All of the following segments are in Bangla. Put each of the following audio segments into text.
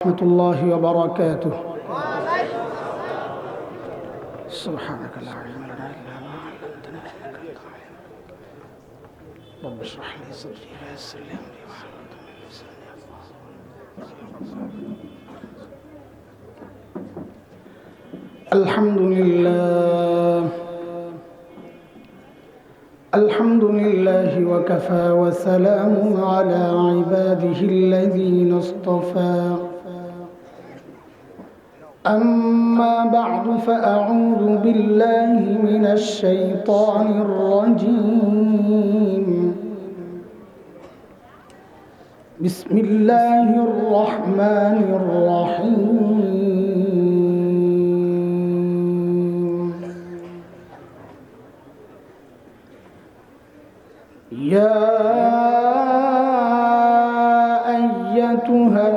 ورحمة الله وبركاته. سبحانك لا علم لنا إلا ما علمتنا إنك أنت العليم الحكيم. رب اشرح لي صدري ويسر لي أمري واحلل عقدة من لساني الحمد لله وكفى وسلام على عباده الذين اصطفى. أما بعد فأعوذ بالله من الشيطان الرجيم. بسم الله الرحمن الرحيم. يا أيتها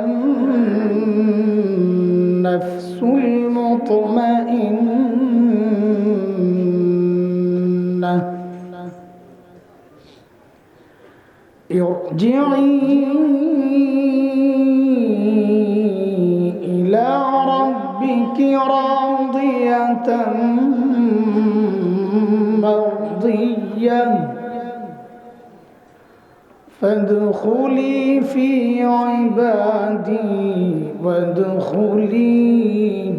النفس المطمئنة ارجعي إلى ربك راضية مرضية فادخلي في عبادي وادخلي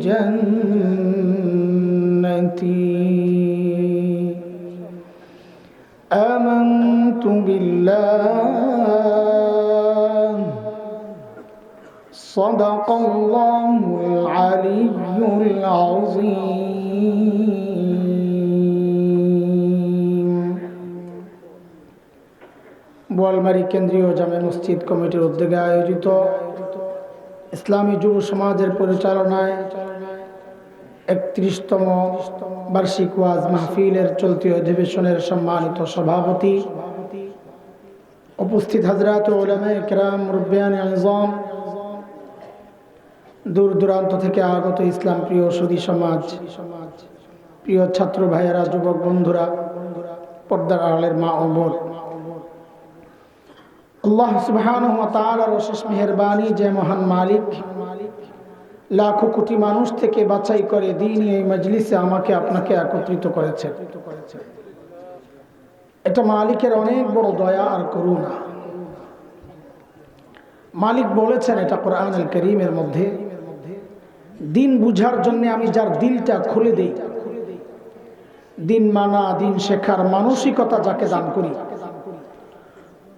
جنتي. آمنت بالله صدق الله العلي العظيم. বোয়ালমারী কেন্দ্রীয় জামে মসজিদ কমিটির উদ্যোগে আয়োজিত ইসলামী যুব সমাজের পরিচালনায় ৩১তম বার্ষিক ওয়াজ মাহফিলের চলতি অধিবেশনের সম্মানিত সভাপতি, উপস্থিত হযরত উলামায়ে কেরাম, মুরব্বিয়ানে আযম, দূর দূরান্ত থেকে আগত ইসলাম প্রিয় সুধী সমাজ, প্রিয় ছাত্র ভাইয়েরা, যুবক বন্ধুরা, পর্দার আড়ালের মা ও বোন, আল্লাহ সুবহানাহু ওয়া তাআলার অশেষ মেহেরবানি যে মহান মালিক লাখো কোটি মানুষ থেকে বাছাই করে দ্বীনি এই মজলিসে আমাকে আপনাকে একত্রিত করেছেন। এটা মালিকের অনেক বড় দয়া আর করুণা। মালিক বলেছেন এটা কোরআনুল কারীমের মধ্যে, দিন বুঝার জন্য আমি যার দিলটা খুলে দেই, দিন মানা, দিন শেখার মানসিকতা যাকে দান করি,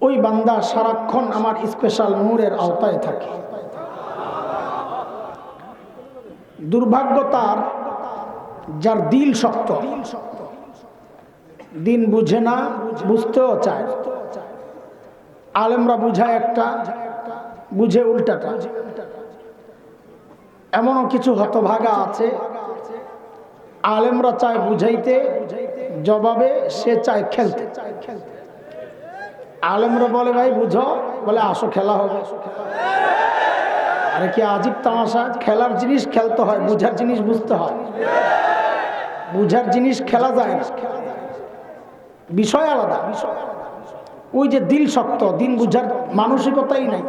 ওই বান্দা সারাক্ষণ আমার স্পেশাল নূরের আওতায় থাকে। দুর্ভাগ্য তার যার দিল শক্ত, দিন বুঝে না, বুঝতেও চায়। আলেমরা বুঝায় একটা, বুঝে উল্টাটা। এমনও কিছু হতভাগা আছে, আলেমরা চায় বুঝাইতে, জবাবে সে চায় খেলতে। আলেমরা বলে ভাই বুঝো, বলে আসো খেলা হবে। আরে কি আজীব তামাশা! খেলার জিনিস খেলতে হয়, বুঝার জিনিস বুঝতে হয়। বুঝার জিনিস খেলা যায় না, বিষয় আলাদা। ওই যে দিল শক্ত, দিন বুঝার মানসিকতাই নাই,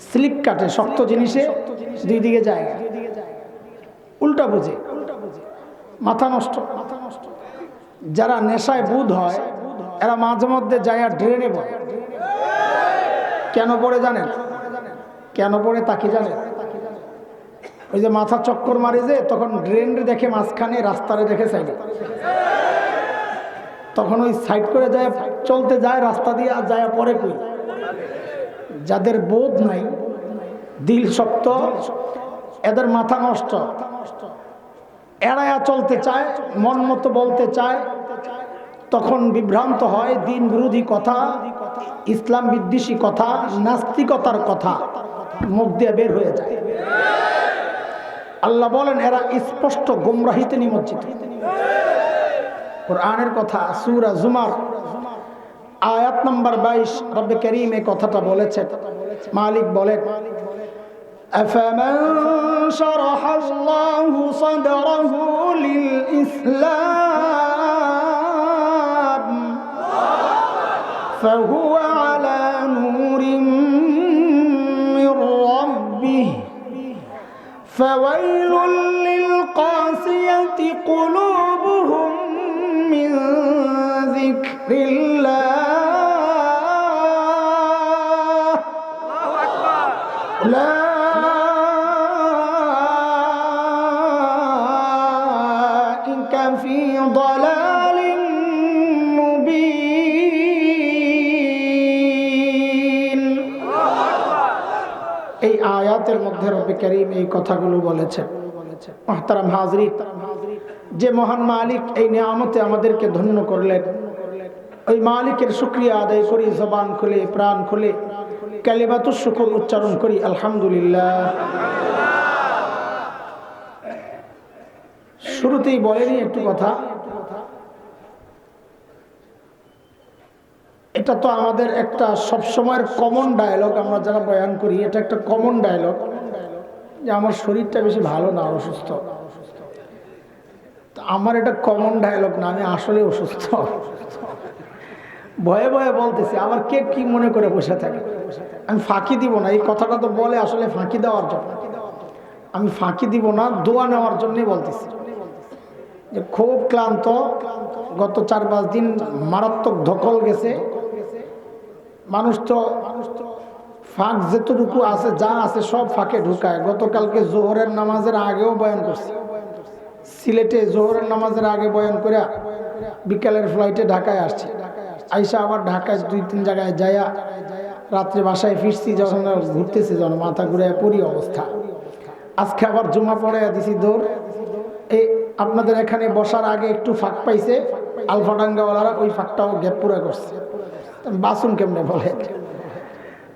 স্লিপ কাটে, শক্ত জিনিসে দুই দিকে যায়, উল্টা বুঝে, মাথা নষ্ট। যারা নেশায় বুধ হয় এরা মাঝে মধ্যে যায় আর ড্রেনে পড়ে। কেন পড়ে জানেন? কেন পড়ে তা কি জানেন? ওই যে মাথা চক্কর মারে, যে তখন ড্রেন দেখে মাঝখানে, রাস্তারে দেখে সাইডে, তখন ওই সাইড করে যায়, চলতে যায় রাস্তা দিয়ে, আর যায় পরে কই। যাদের বোধ নাই, দিল শক্ত, এদের মাথা নষ্ট, এড়ায়া চলতে চায়, মন মতো বলতে চায়, তখন বিভ্রান্ত হয়। দিন বিরোধী কথা, ইসলাম বিদ্বেষী কথা, নাস্তিকতার কথা মুখ দিয়ে বের হয়ে যায়। আল্লাহ বলেন এরা স্পষ্ট গোমরাহিতে নিমজ্জিত। কোরআনের কথা, সূরা জুমার আয়াত নম্বর 22 রব্বে কারীম এই কথাটা বলেছে। মালিক বলেন, أفمن شرح الله صدره للإسلام فهو على نور من ربه فويل للقاسية قلوبهم من ذكر الله أولئك في ضلال مبين। এই আয়াতের মধ্যে রব্বে কারীম এই কথাগুলো বলেছেন। মুহতারাম হাজরিন, যে মহান মালিক এই নিয়ামতে আমাদেরকে ধন্য করলেন, ওই মালিকের শুকরিয়া আদায় করি, জবান খুলে প্রাণ খুলে কালিমাতুশ শুকর উচ্চারণ করি আলহামদুলিল্লাহ। শুরুতেই বলেনি একটু কথা, এটা তো আমাদের একটা সবসময়ের কমন ডায়লগ, আমরা যারা বয়ান করি এটা একটা কমন ডায়লগ যে আমার শরীরটা বেশি ভালো না, অসুস্থ। আমার এটা কমন ডায়লগ না, আমি আসলে অসুস্থ। ভয়ে ভয়ে বলতেছি, আবার কে কি মনে করে বসে থাকে। আমি ফাঁকি দিব না, এই কথাটা তো বলে আসলে ফাঁকি দেওয়ার জন্য। আমি ফাঁকি দিব না, দোয়া নেওয়ার জন্যই বলতেছি যে খুব ক্লান্ত, গত 4-5 দিন মারাত্মক ধকল গেছে। মানুষ তো ফাঁক যেতটুকু আছে, যা আছে সব ফাঁকে ঢুকায়। গতকালকে জোহরের নামাজের আগেও বয়ান করছি, সিলেটে জোহরের নামাজের আগে বয়ান করে বিকালের ফ্লাইটে ঢাকায় আসছি। আইসা আবার ঢাকায় 2-3 জায়গায় যাইয়া রাত্রে বাসায় ফিরছি, যখন ঘুরতেছি যখন মাথা ঘুরে পড়ি অবস্থা। আজকে আবার জুমা পড়ে দিছি দৌড়। এই আপনাদের এখানে বসার আগে একটু ফাঁক পাইছে, আলফাডাঙ্গাওয়ালারা ওই ফাঁকটাও গ্যাপ পুরা করছে। বাসুন কেমনে বলে,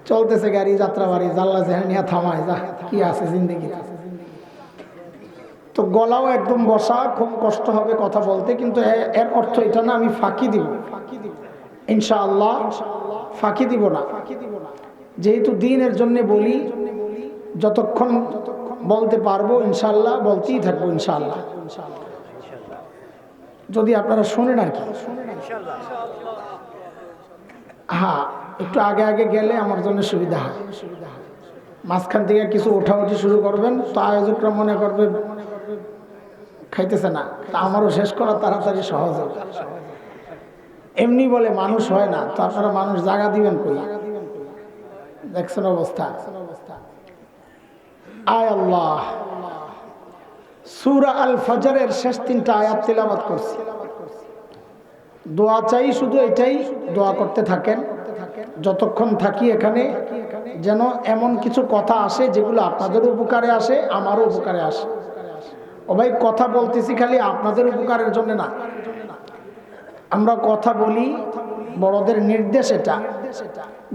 চলতেছে গাড়ি, যাত্রাবাড়ি, জাল্লা জেহানিয়া থামায়, যা কি আছে জিন্দগি। তো গলাও একদম বসা, খুব কষ্ট হবে কথা বলতে, কিন্তু এর অর্থ এটা না আমি ফাঁকি দিব। ইনশাআল্লাহ ফাঁকি দিব না, যেহেতু দিনের জন্য বলি, যতক্ষণ বলতে পারবো ইনশাআল্লাহ বলতেই থাকবো ইনশাআল্লাহ, যদি আপনারা শোনেন আর কি। হ্যাঁ, একটু আগে আগে গেলে আমার জন্য সুবিধা হয়। মাঝখান থেকে কিছু ওঠাউঠি শুরু করবেন তো আয়োজকরা মনে করবে খাইতেছে না, তা আমারও শেষ করা তাড়াতাড়ি সহজ হবে। এমনি বলে মানুষ হয় না, তো আপনারা মানুষ জায়গা দিবেন কই? দেখছেন অবস্থা। আয় আল্লাহ, সূরা আল ফজরের শেষ 3টা আয়াত তিলাওয়াত করছি। দোয়া চাই, শুধু এটাই দোয়া করতে থাকেন যতক্ষণ থাকি এখানে, যেন এমন কিছু কথা আসে যেগুলো আপনাদের উপকারে আসে, আমারও উপকারে আসে। ও ভাই, কথা বলতেছি খালি আপনাদের উপকারের জন্য না। আমরা কথা বলি, বড়দের নির্দেশ এটা,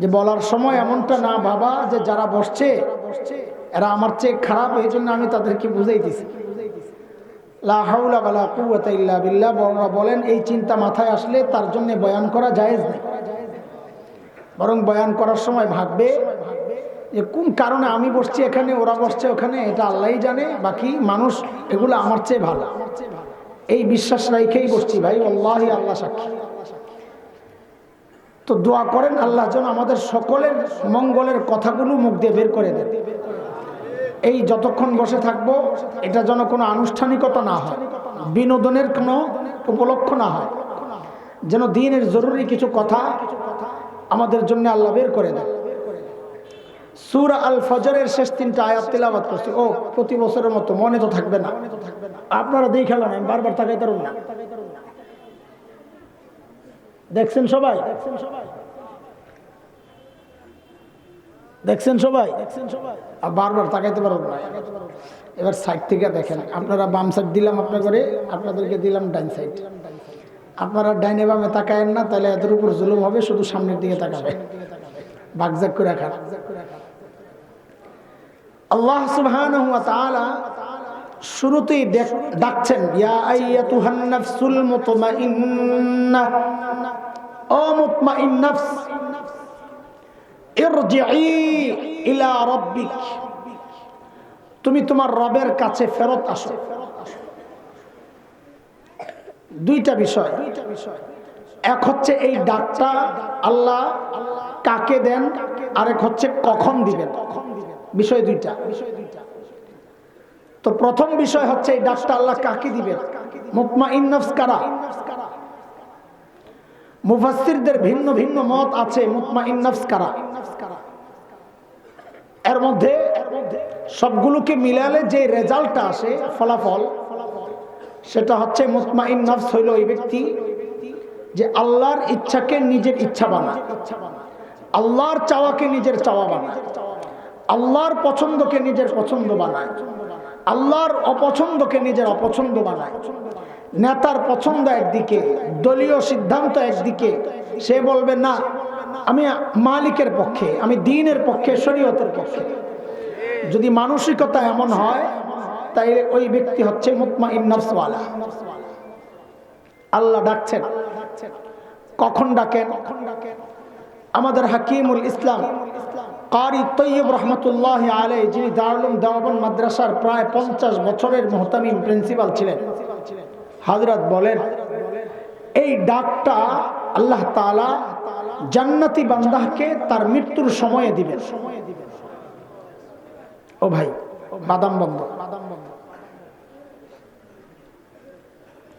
যে বলার সময় এমনটা না ভাবা যে যারা বসছে এরা আমার চেয়ে খারাপ, এই জন্য আমি তাদেরকে বুঝাইতেছি। লা হাওলা ওয়ালা কুওয়াতা ইল্লা বিল্লাহ। বড়রা বলেন এই চিন্তা মাথায় আসলে তার জন্য বয়ান করা জায়েজ নেই, বরং বয়ান করার সময় ভাববে যে কোন কারণে আমি বসছি এখানে, ওরা বসছে ওখানে, এটা আল্লাহই জানে, বাকি মানুষ এগুলো আমার চেয়ে ভালো, এই বিশ্বাস রাখেই বসছি ভাই, আল্লাহি আল্লাহ সাক্ষী। তো দোয়া করেন আল্লাহ যেন আমাদের সকলের মঙ্গলের কথাগুলো মুখ দিয়ে বের করে দেন। এই যতক্ষণ বসে থাকবো এটা যেন কোনো আনুষ্ঠানিকতা না হয়, বিনোদনের কোনো উপলক্ষ না হয়, যেন দ্বীনের জরুরি কিছু কথা আমাদের জন্য আল্লাহ বের করে দেন। সূরা আল ফজরের শেষ 3টা আয়াত তিলাওয়াত করছি। ও, প্রতি বছরের মতো মনে তো থাকবে না, আপনারা দেখে খেলেন, আমি বারবার তাকাই পারুন না। দেখছেন সবাই? দেখছেন সবাই? বারবার তাকাইতে পারবেন না। এবার সাইড থেকে দেখেন, আপনারা বাম সাইড দিলাম আপনার করে, আপনাদেরকে দিলাম ডাইন সাইড। আপনারা ডাইনে বামে তাকায়েন না, তাহলে এদের উপর জুলুম হবে, শুধু সামনের দিকে তাকাবে, ভাগজাগ করে রাখার। আল্লাহ সুবহানাহু ওয়া তাআলা শুরুতেই ডাকছেন, ইয়া আইয়াতুহান নাফসুল মুতমাইন্নাহ, ও মুতমাইন নফস, ইরজিই ইলা রাব্বিক, তুমি তোমার রবের কাছে ফেরত আসো। দুইটা বিষয়, এক হচ্ছে এই ডাকটা আল্লাহ কাকে দেন, আরেক হচ্ছে কখন দিবেন, বিষয় দুইটা। তো প্রথম বিষয় হচ্ছে এই ডাকটা আল্লাহ কাকে দিবেন? মুতমাইন নফস কারা? মুফাসসিরদের ভিন্ন ভিন্ন মত আছে মুতমাইন নফস কারা। এর মধ্যে সবগুলোকে মিলালে যে রেজাল্টটা আসে, ফলাফল, সেটা হচ্ছে মুতমাইন নফস হইল ওই ব্যক্তি যে আল্লাহর ইচ্ছাকে নিজের ইচ্ছা বানায়, আল্লাহর চাওয়াকে নিজের চাওয়া বানায়, আল্লাহর পছন্দকে নিজের পছন্দ বানায়, আল্লাহর অপছন্দকে নিজের অপছন্দ বানায়। নেতার পছন্দ একদিকে, দলীয় সিদ্ধান্ত একদিকে, সে বলবে না আমি মালিকের পক্ষে, আমি দ্বীনের পক্ষে, শরীয়তের পক্ষে। যদি মানসিকতা এমন হয় তাইলে ওই ব্যক্তি হচ্ছে মুতমাইন নফসওয়ালা। আল্লাহ ডাকছেন, কখন ডাকেন? আমাদের হাকিমুল ইসলাম কারি তৈয়ব রহমতুল্লাহ আলাইহি, যিনি দারুল দেওবন্দ মাদ্রাসার প্রায় 50 বছরের মুহতামিম প্রিন্সিপাল ছিলেন, হযরত বলেন এই ডাকটা আল্লাহ তাআলা জান্নাতি বান্দাকে তার মৃত্যুর সময়ে দিবেন। ও ভাই, বাদাম বন্ধ,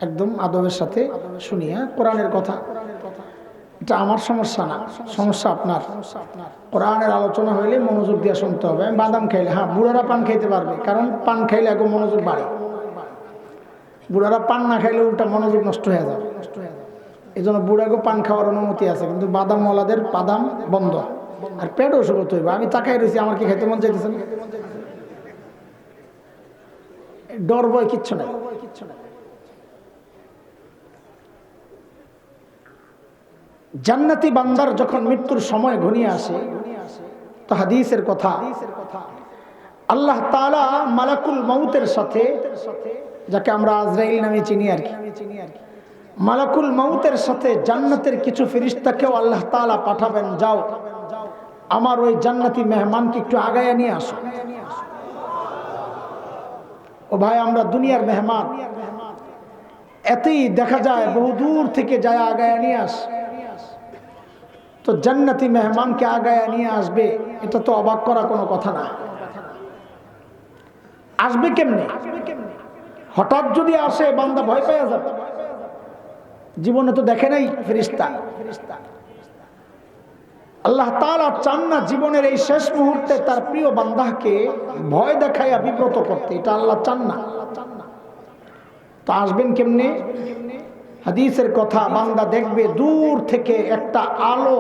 একদম আদবের সাথে শুনিয়া কোরআনের কথা। এটা আমার সমস্যা না, সমস্যা আপনার। কোরআনের আলোচনা হইলে মনোযোগ দিয়ে শুনতে হবে। আমি বাদাম খাইলে, হ্যাঁ বুড়ারা পান খাইতে পারবে, কারণ পান খাইলে এখন মনোযোগ বাড়ে। বুড়ারা পান না খাইলে উল্টা মনোযোগ নষ্ট হয়ে যাবে। এই জন্য বুড়াকে পান খাওয়ার অনুমতি আছে, কিন্তু বাদামওয়ালাদের বাদাম বন্ধ। আর পেটও শুরুতে হইবে। আমি তাকাই রয়েছি, আমার কি খাইতে মন চাইতেছে না? ডর ভয় কিচ্ছু নাই। জান্নাতি বান্দার যখন মৃত্যুর সময় ঘনিয়ে আসে, তো হাদিসের কথা, আল্লাহ তাআলা মালাকুল মউতের সাথে, যাকে আমরা আজরাইল নামে চিনি আর কি, মালাকুল মউতের সাথে জান্নাতের কিছু ফেরেশতাকেও আল্লাহ তাআলা পাঠাবেন, যাও আমার ওই জান্নাতি মেহমানকে একটু আগায় নিয়ে আসো। ও ভাই, আমরা দুনিয়ার মেহমান, এতেই দেখা যায় বহু দূর থেকে যায় আগায় নিয়ে আস। তো জান্নাতি মেহমানকে আগায় নিয়ে আসবে, এটা তো অবাক করা কোনো কথা না। আসবে কেমনে? হঠাৎ যদি আসে বান্দা ভয় পেয়ে যাবে। জীবনে তো দেখে নাই ফেরেশতা। আল্লাহ তাআলা চান না জীবনের এই শেষ মুহূর্তে তার প্রিয় বান্দাকে ভয় দেখাইয়া বিব্রত করতে, এটা আল্লাহ চান না। তা আসবেন কেমনে? হাদিসের কথা, বান্দা দেখবে দূর থেকে একটা আলো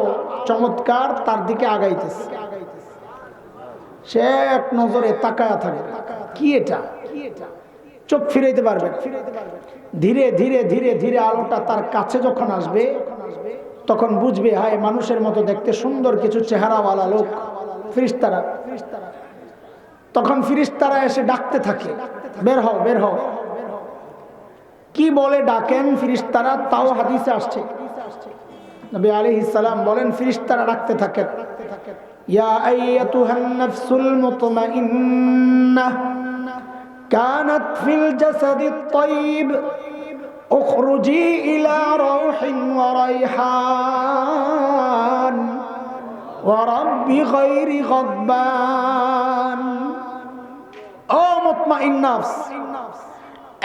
চমৎকার তার দিকে আগাইতেছে, সে এক নজরে তাকায়া থাকবে, কি এটা? চোখ ফিরাইতে পারবে। ধীরে ধীরে ধীরে ধীরে আলোটা তার কাছে যখন আসবে, তখন বুঝবে হায় মানুষের মতো দেখতে সুন্দর কিছু চেহারাওয়ালা লোক, ফেরেশতারা। তখন ফেরেশতারা এসে ডাকতে থাকে, বের হও, বের হও। কি বলে ডাকেন ফেরেশতারা, তাও হাদিসে আসছে। নবী আলাইহিস সালাম বলেন, ফেরেশতারা ডাকতে থাকে, ইয়া আইয়াতুহান নাফসুল মুতমাইন্নাহ কানাত ফিল জাসাদিত তাইয়িব উখরুজি ইলা রাউহিন ওয়া রাইহান ওয়া রাব্বি গায়রি গাদবান। ও মুতমাইন নফস,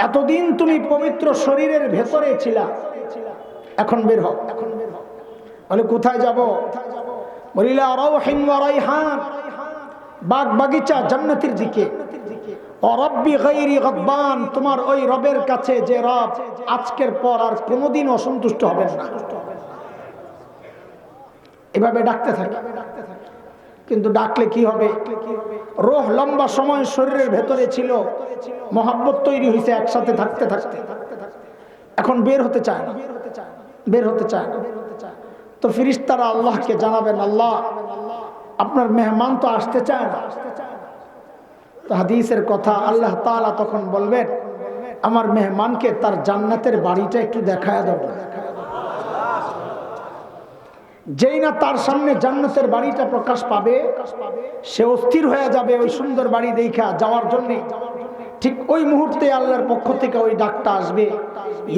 এতদিন তুমি পবিত্র শরীরের ভেতরে ছিলা, এখন বের হও। বলে কোথায় যাব? বলিলা রাউহিন ওয়া রাইহান, বাগ বাগিচা জান্নাতের দিকে। ও রব্বি গায়রি গাদবান, তোমার ওই রবের কাছে যে রব আজকের পর আর কোনোদিন অসন্তুষ্ট হবেন না। এভাবে ডাকতে থাকে। কিন্তু ডাকলে কি হবে? রূহ লম্বা সময় শরীরের ভেতরে ছিল, মহব্বত তৈরি হয়েছে একসাথে থাকতে থাকতে, এখন বের হতে চায় না, বের হতে চায় না। তো ফেরেশতারা আল্লাহকে জানাবেন, আল্লাহ আপনার মেহমান তো আসতে চায় না। তো হাদিসের কথা, আল্লাহ তাআলা তখন বলবেন, আমার মেহমানকে তার জান্নাতের বাড়িটা একটু দেখায় দাও। যেই না তার সামনে জান্নাতের বাড়িটা প্রকাশ পাবে, সে অস্থির হয়ে যাবে ওই সুন্দর বাড়ি দেখা যাওয়ার জন্য। ঠিক ওই মুহূর্তে আল্লাহর পক্ষ থেকে ওই ডাকটা আসবে,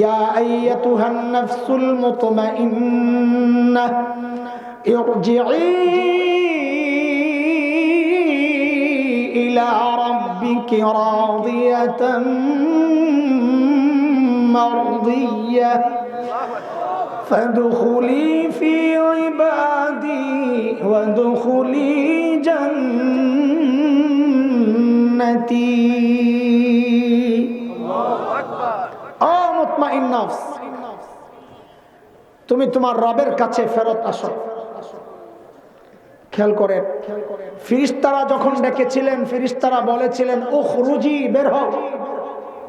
ইয়া আইয়াতুহান নাফসুল মুতমাইন্নাহ ইরজিই ইলা রাব্বিকি ربك راضية مرضية فادخلي في عبادي وادخلي جنتي মুতমাইন নফস, তুমি তোমার রবের কাছে ফেরত আসো। খেয়াল করেন, ফেরেশতারা যখন ডেকেছিলেন, ফেরেশতারা বলেছিলেন উখরুজি, বের হও,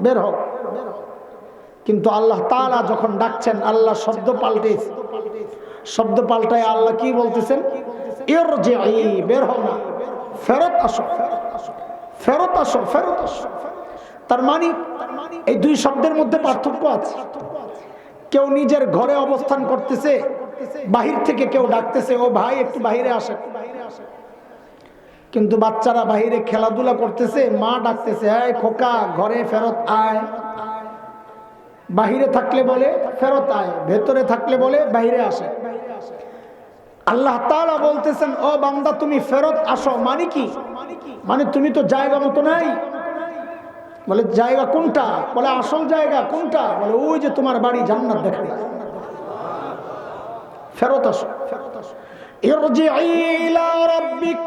বের হও। কিন্তু আল্লাহ তাআলা যখন ডাকছেন, আল্লাহ শব্দ পাল্টেছে। শব্দ পাল্টায় আল্লাহ কি বলতেছেন? ইরজিই, বের হও না, ফেরত আসো, ফেরত আসো, ফেরত আসো। তার মানে এই দুই শব্দের মধ্যে পার্থক্য আছে। কেউ নিজের ঘরে অবস্থান করতেছে, বাহির থেকে কেউ ডাকতেছে, ও ভাই একটু বাহিরে আসে। কিন্তু বাচ্চারা বাহিরে খেলাধুলা করতেছে, মা ডাকতেছে, এই খোকা ঘরে ফেরত আয়। বাহিরে থাকলে বলে ফেরত আয়, ভেতরে থাকলে বলে বাহিরে আসে। আল্লাহ তাআলা বলতেছেন, ও বান্দা তুমি ফেরত আসো। মানে কি? মানে তুমি তো জায়গা মতো নাই। বলে জায়গা কোনটা? বলে আসল জায়গা কোনটা? বলে ওই যে তোমার বাড়ি, জান্নাত দেখা যায়। ফেরত আসো, ইরজিই ইলা রাব্বিক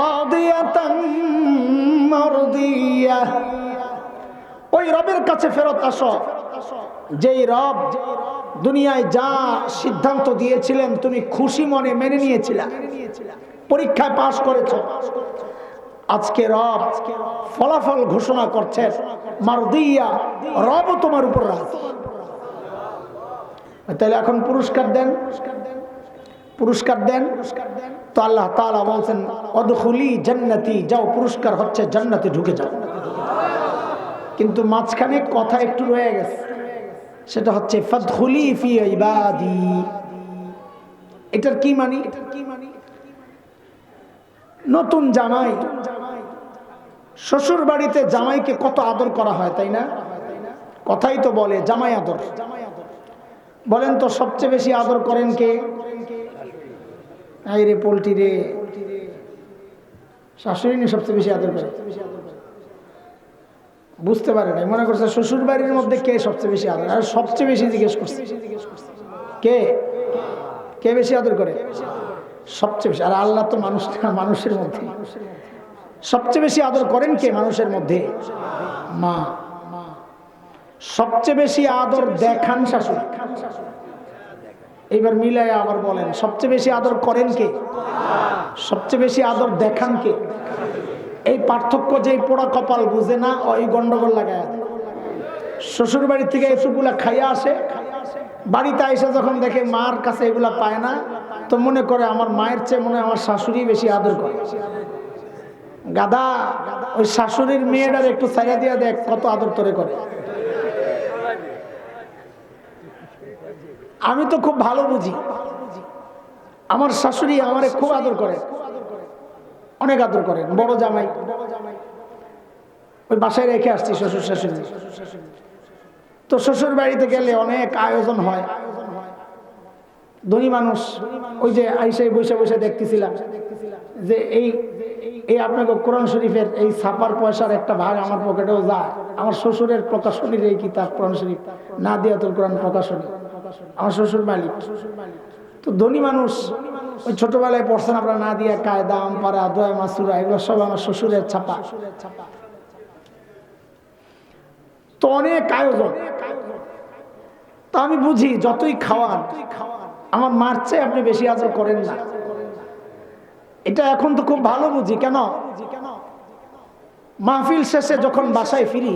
রাদিয়াতান মারদিয়া, ওই রবের কাছে ফেরত আসো যেই রব দুনিয়ায় যা সিদ্ধান্ত দিয়েছিলেন তুমি খুশি মনে মেনে নিয়েছিলে, পরীক্ষায় পাশ করেছো। আজকে রব ফলাফল ঘোষণা করছেন, মারদিয়া, রব তোমার উপর রাজি। তাহলে এখন পুরস্কার দেন, পুরস্কার দেন। তো আল্লাহ তাআলা বলছেন অদখুলি জান্নাতি, যাও, পুরস্কার হচ্ছে জান্নাতে ঢুকে যাও। কিন্তু মাঝখানে কথা একটু রয়ে গেছে, সেটা হচ্ছে ফাদখুলি ফি ইবাদি। এটার কি মানে? নতুন জামাই, শ্বশুর বাড়িতে জামাইকে কত আদর করা হয়, তাই না? কথাই তো বলে জামাই আদর। বলেন তো সবচেয়ে বেশি আদর করেন কে? এই রে পোল্ট্রি রে, শাশুড়ি সবচেয়ে বেশি আদর করে। বুঝতে পারে নাই, মনে করছে শ্বশুর বাড়ির মধ্যে কে সবচেয়ে বেশি আদর। আর সবচেয়ে বেশি জিজ্ঞেস করছে কে, কে বেশি আদর করে? সবচেয়ে বেশি। আর আল্লাহ তো মানুষ, মানুষের মধ্যে সবচেয়ে বেশি আদর করেন কে? মানুষের মধ্যে মা। সবচেয়ে বেশি আদর দেখান শাশুড়ি। এইবার মিলাই আবার বলেন, সবচেয়ে বেশি আদর করেন কে? সবচেয়ে বেশি আদর দেখান কে? এই পার্থক্য যে পোড়া কপাল বুঝে না, ওই গন্ডগোল লাগায়। শ্বশুর বাড়ি থেকে এসবগুলা খাইয়া আসে, বাড়িতে এসে যখন দেখে মার কাছে এগুলা পায় না, তো মনে করে আমার মায়ের চেয়ে মনে হয় আমার শাশুড়ি বেশি আদর করে। গাদা, ওই শাশুড়ির মেয়েটার একটু ছাইয়া দিয়া দেখ কত আদর তোরে করে। আমি তো খুব ভালো বুঝি, আমার শাশুড়ি আমারে খুব আদর করে, অনেক আদর করেন। বড় জামাই ওই বাসায় রেখে আসছি শ্বশুর শাশুড়ি। তো শ্বশুর বাড়িতে গেলে অনেক আয়োজন হয়, ধনী মানুষ। ওই যে আইসাই বসে বসে দেখতেছিলাম যে এই আপনাকে কোরআন শরীফের এই ছাপার পয়সার একটা ভাগ আমার পকেটেও যায়। আমার শ্বশুরের প্রকাশনীর এই কিতাব কোরআন শরীফ, নাদিয়াতুল কোরআন প্রকাশনী, আমার শ্বশুর মালিক। তো ধনী মানুষ, ওই ছোটবেলায় পড়ছেন আপনারা নাদিয়া, কায়দা, আমপারা, দোয়া মাসুরা, এগুলো সব আমার শ্বশুরের ছাপা। তো অনেক আয়োজন। তো আমি বুঝি যতই খাওয়ান, আমার মার চেয়ে আপনি বেশি আদর করেন না। এটা এখন তো খুব ভালো বুঝি। কেন? মাহফিল শেষে যখন বাসায় ফিরি,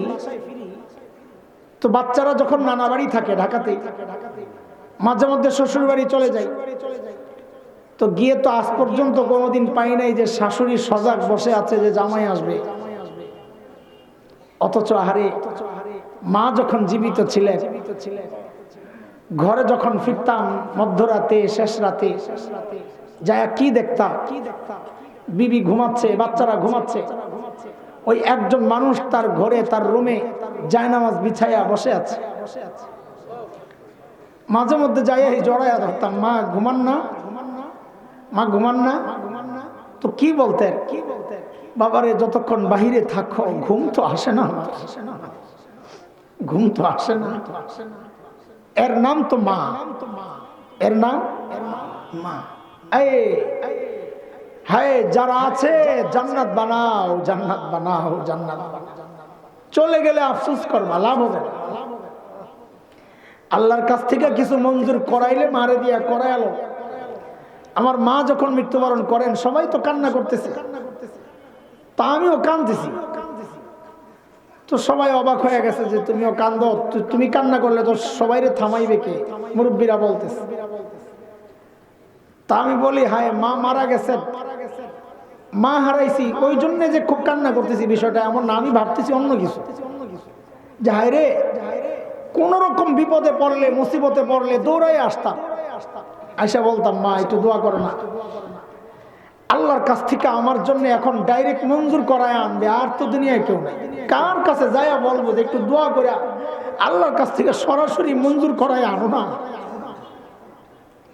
তো বাচ্চারা যখন নানা বাড়ি থাকে ঢাকাতে, মাঝে মধ্যে শ্বশুর বাড়ি চলে যাই। তো গিয়ে তো আজ পর্যন্ত কোনোদিন পাই নাই যে শাশুড়ি সজাগ বসে আছে যে জামাই আসবে। অথচ আহারে মা যখন জীবিত ছিলেন, ঘরে যখন ফিরতাম মধ্যরাতে, শেষ রাতে, যা কি দেখতাম, বিবি ঘুমাচ্ছে, বাচ্চারা ঘুমাচ্ছে, ওই একজন মানুষ তার ঘরে, তার রুমে জায়নামাজ বিছাইয়া বসে আছে। মাঝে মধ্যে যাইয়া জড়াইয়া ধরতাম, মা ঘুমান না, মা ঘুমান না। তো কি বলতেন? বাবারে যতক্ষণ বাহিরে থাকো ঘুম তো আসে না, ঘুম তো আসে না। এর নাম তো মা, এর নাম মা। হায় যারা আছে জান্নাত বানাও, জান্নাত বানাও, জান্নাত বানাও। চলে গেলে আফসোস করবা, লাভ হবে না। আল্লাহর কাছ থেকে কিছু মঞ্জুর করাইলে মারে দিয়া করাইলো। আমার মা যখন মৃত্যুবরণ করেন সবাই তো কান্না করতেছে, তা আমিও কাঁদতেছি। তো সবাই অবাক হয়ে গেছে যে তুমিও কান্দো, তুমি কান্না করলে তো সবাইরে থামাইবে কে? মুরব্বীরা বলতেছে। তা আমি বলি হায় মা মারা গেছে, মা হারাইছি ওই জন্য যে খুব কান্না করতেছি, বিষয়টা এমন না। আমি ভাবতেছি অন্য কিছু, যে হায় রে কোন রকম বিপদে পড়লে, মুসিবতে পড়লে দৌড়াই আসতাম, আয়সা বলতাম মা একটু দোয়া করো না। আল্লাহর কাছ থেকে আমার জন্য এখন ডাইরেক্ট মঞ্জুর করায় আনবে, আর তো দুনিয়ায় কেউ নাই। কার কাছে যাইয়া বলবো যে একটু দোয়া করে আল্লাহর কাছ থেকে সরাসরি মঞ্জুর করায় আনো না?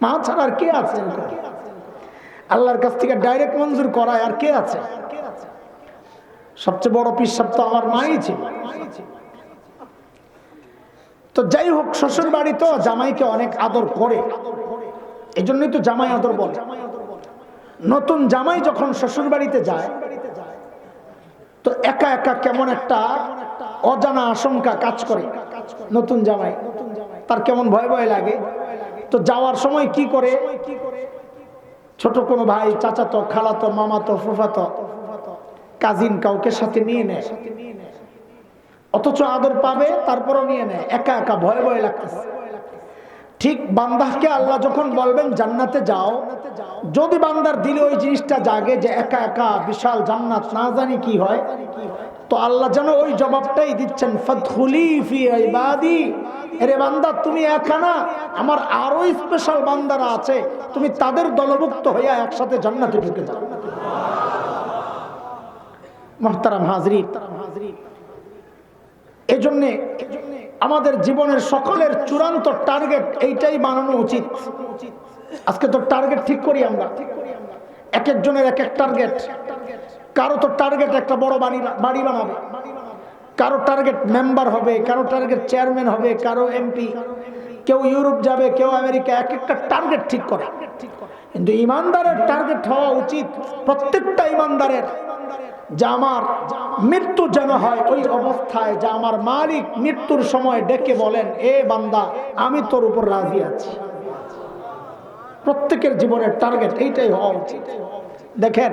মা ছাড়া আর কে আছে? আল্লাহর কাছ থেকে ডাইরেক্ট মঞ্জুর করায় আর কে আছে? সবচেয়ে বড় পিসাব তো আমার মাই ছিল। তো যাই হোক, শ্বশুর বাড়ি তো জামাইকে অনেক আদর করে, এই জন্যই তো জামাই আদর বলে। নতুন জামাই যখন শ্বশুর বাড়িতে যায় তো একা একা কেমন একটা অজানা আশঙ্কা কাজ করে। নতুন জামাই তার কেমন ভয় ভয় লাগে। তো যাওয়ার সময় কি করে, ছোট কোনো ভাই, চাচাতো, খালাতো, মামাতো, ফুফাতো, কাজিন কাউকে সাথে নিয়ে নেয়, অথচ আদর পাবে তারপরও নিয়ে নেয়। একা একা ভয় ভয় লাগতেছে। ঠিক বান্দাকে আল্লাহ যখন বলবেন জান্নাতে যাও, যদি বান্দার দিলে ওই জিনিসটা জাগে যে একা একা বিশাল জান্নাত, না জানি কি হয়, তো আল্লাহ যেন ওই জবাবটাই দিচ্ছেন, ফাদখুলি ফি ইবাদি। এরে বান্দা তুমি একা না, আমার আরো স্পেশাল বান্দারা আছে, তুমি তাদের দলভুক্ত হইয়া একসাথে জান্নাতে ঢুকে যাও। মুহতারাম হাজরিন, এজন্য আমাদের জীবনের সকলের চূড়ান্ত টার্গেট এইটাই বানানো উচিত। আজকে তো টার্গেট ঠিক করি আমরা, এক একজনের এক এক টার্গেট। কারো তো টার্গেট একটা বড় বাড়ি বানাবে, কারো টার্গেট মেম্বার হবে, কারো টার্গেট চেয়ারম্যান হবে, কারো এমপি, কেউ ইউরোপ যাবে, কেউ আমেরিকা। এক একটা টার্গেট ঠিক করে। কিন্তু ইমানদারের টার্গেট হওয়া উচিত, প্রত্যেকটা ইমানদারের, যে আমার মৃত্যু যেন হয় ওই অবস্থায় যে আমার মালিক মৃত্যুর সময় ডেকে বলেন, এ বান্দা আমি তোর উপর রাজি আছি। প্রত্যেকের জীবনের টার্গেট এইটাই হওয়া উচিত। দেখেন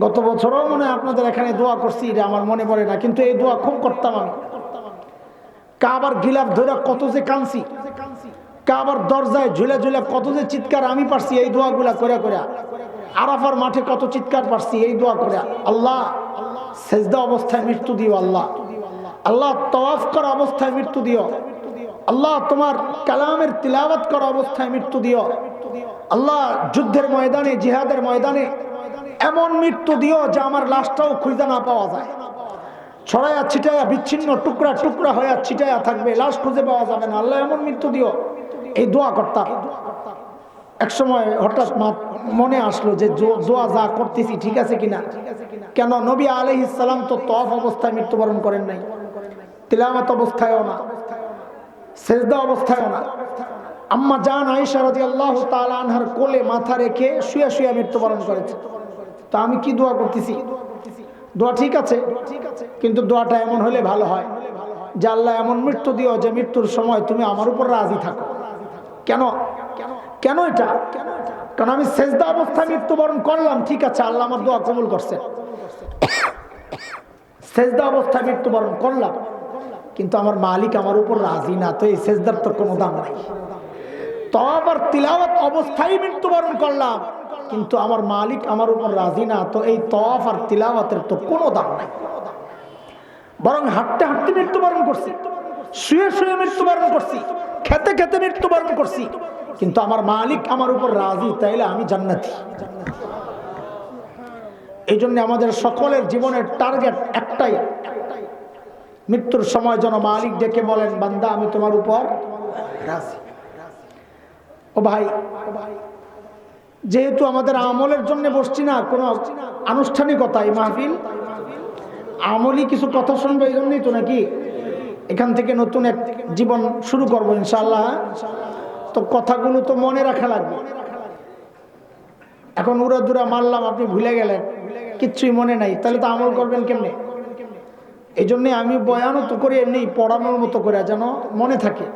গত বছরও মনে হয় আপনাদের এখানে দোয়া করছি, এটা আমার মনে পড়ে না, কিন্তু এই দোয়া খুব করতাম আমি। কাবার গিলাফ ধরে কত যে কাঁদছি, কাবার দরজায় ঝুলে ঝুলে কত যে চিৎকার আমি পারছি এই দোয়াগুলা করে করে। আরাফার মাঠে কত চিৎকার পারছি এই দোয়া করে। আল্লাহ সেজদা অবস্থায় মৃত্যু দিও, আল্লাহ আল্লাহ তাওয়াফ করা অবস্থায় মৃত্যু দিও, আল্লাহ তোমার কালামের তিলাওয়াত করা অবস্থায় মৃত্যু দিও, আল্লাহ যুদ্ধের ময়দানে, জিহাদের ময়দানে এমন মৃত্যু দিও যে আমার লাশটাও খুঁজে না পাওয়া যায়, ছড়াইয়া ছিটাইয়া বিচ্ছিন্ন টুকরা টুকরা হয়ে ছিটাইয়া থাকবে, লাশ খুঁজে পাওয়া যাবে না। আল্লাহ এমন মৃত্যু দিও, এই দোয়া করতাম। এক সময় হঠাৎ মনে আসলো যে দোয়া যা করতেছি ঠিক আছে কিনা। কেন নবী আলাইহিস সালাম তো তওয়াফ অবস্থায় মৃত্যুবরণ করেন নাই, তিলাওয়াত অবস্থায়ও না, সেজদা অবস্থায়ও না। আম্মা জান আয়েশা রাদিয়াল্লাহু তাআলা আনহার কোলে মাথা রেখে শুয়ে শুয়ে মৃত্যুবরণ করেছে। তো আমি কি দোয়া করতেছি? দোয়া ঠিক আছে, কিন্তু দোয়াটা এমন হলে ভালো হয় যে আল্লাহ এমন মৃত্যু দিও যে মৃত্যুর সময় তুমি আমার উপর রাজি থাকো। কেন কেন এটা? কারণ আমি সেজদা অবস্থায় মৃত্যুবরণ করলাম, ঠিক আছে, আল্লাহ আমার দোয়া কবুল করছে। সেজদা অবস্থায় মৃত্যুবরণ করলাম, কিন্তু আমার মালিক আমার উপর রাজি না, তো এই সেজদার তো কোনো দাম নাই। তওয়াব আর তিলাওয়াত অবস্থায় মৃত্যুবরণ করলাম, কিন্তু আমার মালিক আমার উপর রাজি না, তো এই তওয়াফ আর তিলাওয়াতের তো কোনো দাম নাই। বরং হাঁটতে হাঁটতে মৃত্যুবরণ করছি, শুয়ে শুয়ে মৃত্যুবরণ করছি, খেতে খেতে মৃত্যুবরণ করছি, কিন্তু আমার মালিক আমার উপর রাজি, তাইলে আমি জান্নাতি। এই জন্য আমাদের সকলের জীবনের টার্গেট একটাই, মৃত্যুর সময় যেন মালিক ডেকে বলেন, বান্দা আমি তোমার উপর রাজি। ও ভাই, যেহেতু আমাদের আমলের জন্য বসছি না, কোনো আনুষ্ঠানিকতা, এই মাহফিল আমলি কিছু কথা শুনবো এই জন্যই তো, নাকি এখান থেকে নতুন এক জীবন শুরু করবো ইনশাআল্লাহ। তো কথাগুলো তো মনে রাখা লাগবে। এখন উড়াদুরা মারলাম, আপনি ভুলে গেলেন, কিচ্ছুই মনে নাই, তাহলে তো আমল করবেন কেমনে? এই জন্যে আমি বয়ানও তো করি এমনি পড়ানোর মতো করে, যেন মনে থাকে,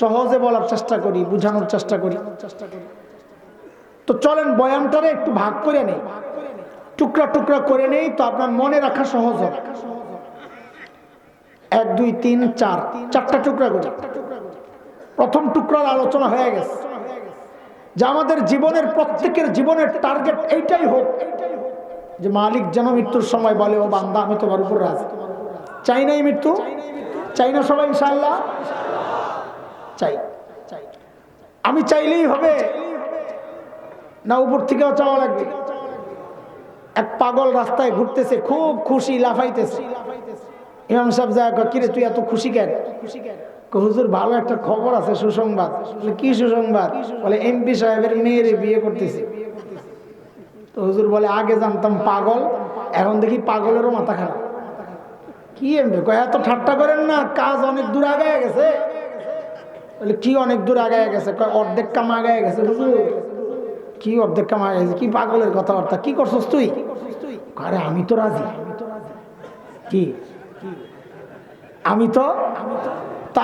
সহজে বলার চেষ্টা করি, বুঝানোর চেষ্টা করি। তো চলেন বয়ানটারে একটু ভাগ করে নেই, টুকরা টুকরা করে নেই, তো আপনার মনে রাখা সহজ হবে। 1 2 3 4 চারটা টুকরা করি। প্রথম টুকরার আলোচনা হয়ে গেছে যে আমাদের জীবনের, প্রত্যেকের জীবনের টার্গেট এইটাই হোক যে মালিক যেন মৃত্যুর সময় বলে, ও বান্দা আমি তোমার উপর রাজি। চাই নাই মৃত্যু? চাই না সবাই ইনশাআল্লাহ? চাই। আমি চাইলেই হবে না উপর থেকেও চাওয়া লাগবে? এক পাগল রাস্তায় ঘুরতেছে, খুব খুশি, লাফাইতেছে। ইমাম সাহেব যায়, কিরে তুই এত খুশি কেন? হুজুর ভালো একটা খবর আছে, সুসংবাদ। কি সুসংবাদ? বলে এমপি সাহেবের মেয়ের বিয়ে করতেছি। তো হুজুর বলে আগে জানতাম পাগল, এখন দেখি পাগলেরও মাথা খারাপ। কি এমপি? এত ঠাট্টা করেন না, কাজ অনেক দূর আগায় গেছে। বলে কি অনেক দূর আগায় গেছে? অর্ধেক কাম আগায় গেছে হুজুর। কি অর্ধেক কাম আগায় গেছে? কি পাগলের কথাবার্তা, কি করছস তুই? আরে আমি তো রাজি। কি আমি তো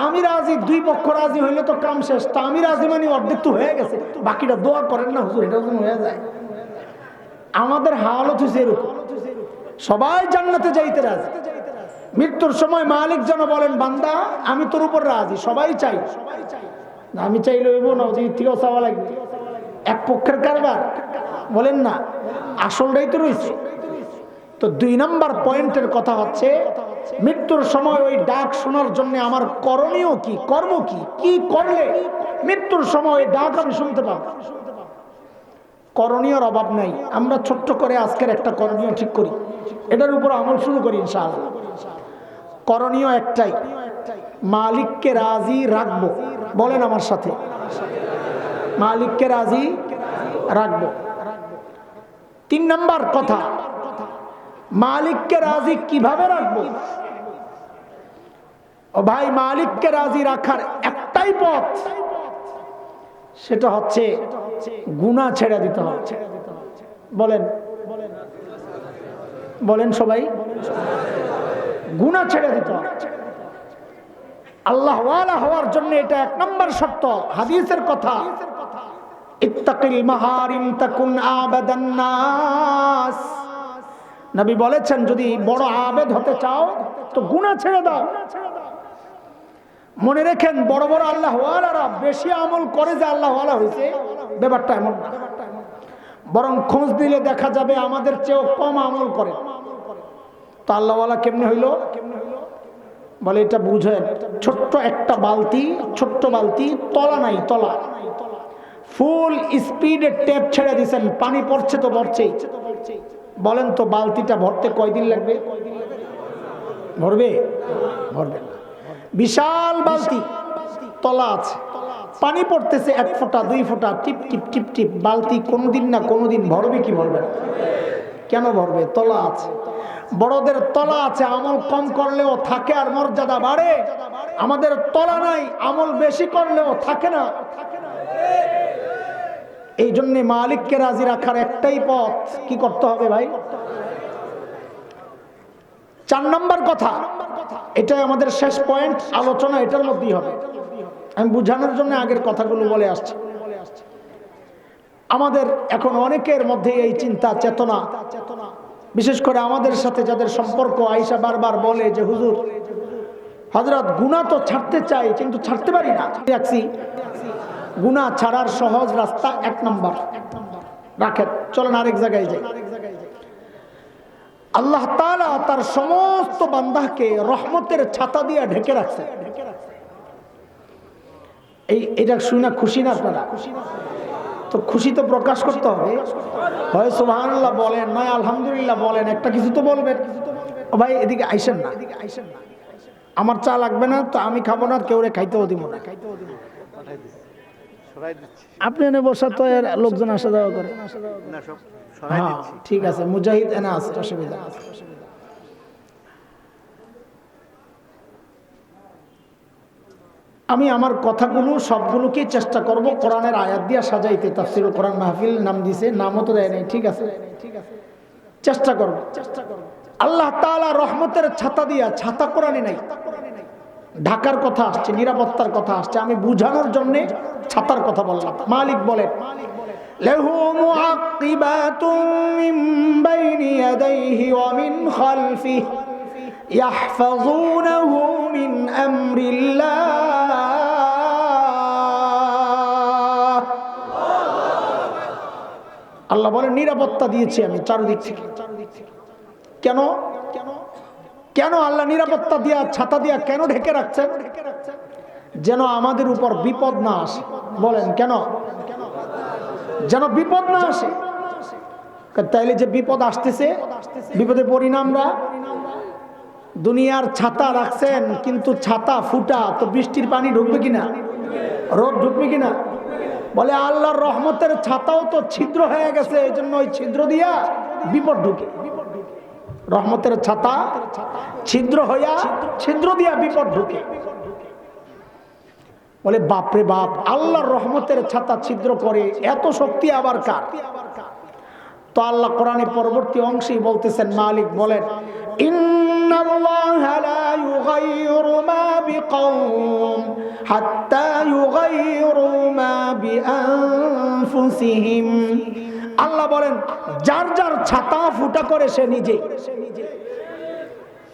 আমি রাজি, দুই পক্ষ রাজি হইলে তো কাম শেষ। তা আমি রাজি মানে অর্ধেক তো হয়ে গেছে, বাকিটা দোয়া করেন না হুজুর, এটা যেন হয়ে যায়। আমাদের হালত হচ্ছে এরকম, সবাই জান্নাতে যাইতে রাজি। মৃত্যুর সময় মালিক যেন বলেন, বান্দা আমি তোর উপর রাজি। সবাই চাই, আমি চাইলে হইব না, ওদিক থেকেও চাওয়া লাগবে। এক পক্ষের কারবার বলেন না, আসলটাই তো রয়েছে। তো 2 নম্বর পয়েন্টের কথা হচ্ছে, মৃত্যুর সময় ওই ডাক শোনার জন্য আমার করণীয় কি, কর্ম কি, কি করলে মৃত্যুর সময় ওই ডাক আমি শুনতে পাবো। করণীয়র অভাব নাই। আমরা ছোট্ট করে আজকের একটা করণীয় ঠিক করি, এটার উপর আমল শুরু করি ইনশাআল্লাহ। করণীয় একটাই, মালিককে রাজি রাখবো। বলেন আমার সাথে, মালিককে রাজি রাখবো। 3 নম্বর কথা, মালিককে রাজি কিভাবে রাখবো? ও ভাই, মালিককে রাজি রাখার একটাই পথ, সেটা হচ্ছে গুনাহ ছেড়ে দিতে হবে। বলেন বলেন সবাই, গুনাহ ছেড়ে দিতে হবে। আল্লাহ ওয়ালা হওয়ার জন্য এটা 1 নম্বর শর্ত। হাদিসের কথা, ইত্তাকিল মাহারিম তাকুন আবাদান নাস। নবী বলেছেন, যদি বড় আবেদ হতে চাও তো গুনাহ ছেড়ে দাও। মনে রেখেন, বড় বড় আল্লাহ ওয়ালারা বেশি আমল করে যে আল্লাহ ওয়ালা হয়েছে, ব্যাপারটা এমন না। বরং খোঁজ দিলে দেখা যাবে আমাদের চেয়েও কম আমল করে। তো আল্লাহ ওয়ালা কেমনে হইলো? বলে এটা বুঝেন, ছোট্ট একটা বালতি, ছোট্ট বালতি, তলা নাই, তলা ফুল স্পিডে ট্যাপ ছেড়ে দিয়েছেন, পানি পড়ছে তো পড়ছেই। বলেন তো বালতিটা ভরতে কয়দিন লাগবে? ভরবে? ভরবে না। বিশাল বালতি, তলা আছে, পানি পড়তেছে 1 ফোঁটা 2 ফোঁটা, টিপ টিপ টিপ টিপ। বালতি কোনোদিন না কোনোদিন ভরবে কি ভরবে না? কেন ভরবে? তলা আছে। বড়দের তলা আছে, আমল কম করলেও থাকে আর মর্যাদা বাড়ে। আমাদের তলা নাই, আমল বেশি করলেও থাকে না। এই জন্য মালিককে রাজি রাখার একটাই পথ, কি করতে হবে ভাই? 4 নম্বর কথা, এটাই আমাদের শেষ পয়েন্ট, আলোচনা এটার মধ্যেই হবে। আমি বুঝানোর জন্য আগের কথাগুলো বলে আসছি। আমাদের এখন অনেকের মধ্যে এই চিন্তা চেতনা, বিশেষ করে আমাদের সাথে যাদের সম্পর্ক, আয়েশা বারবার বলে যে হুজুর, হযরত গুনাহ তো ছাড়তে চাই কিন্তু ছাড়তে পারি না। গুনাহ ছাড়ার সহজ রাস্তা 1 নম্বর রাখেন, চলেন আরেক জায়গায় যাই। আল্লাহ তাআলা তার সমস্ত বান্দাকে রহমতের ছাতা দিয়ে ঢেকে রাখছে। এটা শুনে খুশি না আপনারা? তো খুশি তো প্রকাশ করতে হবে, হয় সুবহানাল্লাহ বলেন, নয় আলহামদুলিল্লাহ বলেন, একটা কিছু তো বলবেন। ভাই এদিকে আইসেন না, আমার চা লাগবে না, তো আমি খাবো না, কেউ খাইতেও দিব না। আপনি এনে বসা তো এর লোকজন আসা যাওয়া করে। হ্যাঁ ঠিক আছে, মুজাহিদ এনে আছে, অসুবিধা। আমি আমার কথাগুলো সবগুলোকে চেষ্টা করব কোরআনের আয়াত দিয়ে সাজাইতে। তাফসীরুল কোরআন মাহফিল নাম দিছে, নামও তো দেয় নাই, ঠিক আছে, চেষ্টা করব। আল্লাহ তাআলা রহমতের ছাতা দিয়া, ছাতা কোরআনে নাই, ঢাকার কথা আসছে, নিরাপত্তার কথা আসছে, আমি বুঝানোর জন্য ছাতার কথা বললাম। মালিক বলেন লাহু মুআক্কিবাতুম মিন বাইনি ইয়াদাইহি ওয়া মিন খালফিহি ইয়াহফাযুনাহু মিন আমরিল্লাহ। আল্লাহ বলেন নিরাপত্তা দিয়েছি আমি চারদিক থেকে। কেন কেন আল্লাহ নিরাপত্তা দিয়া, ছাতা দিয়া কেন ঢেকে রাখছেন? যেন আমাদের উপর বিপদ না আসে। বলেন কেন? যেন বিপদ না আসে। তাইলে যে বিপদ আসতেছে, বিপদে পড়ি না আমরা। দুনিয়ার ছাতা রাখছেন, কিন্তু ছাতা ফুটা, তো বৃষ্টির পানি ঢুকবে কিনা, রোদ ঢুকবে কিনা? বলে আল্লাহর রহমতের ছাতাও তো ছিদ্র হয়ে গেছে, এই জন্য ওই ছিদ্র দিয়া বিপদ ঢুকে। রহমতের ছাতা ছিদ্র হইয়া, ছিদ্র দিয়া বিপদ ঢুকে। বলে বাপরে বাপ, আল্লাহর রহমতের ছাতা ছিদ্র করে, এত শক্তি আবার কার? তো আল্লাহ কোরআনে পরবর্তী অংশেই বলতেছেন, মালিক বলেন ইন্নাল্লাহা লা ইউগাইয়িরু মা বিকওম হাত্তা ইউগাইয়িরু মা বিআনফুসিহিম। আল্লাহ বলেন যার যার ছাতা ফুটা করে সে নিজে।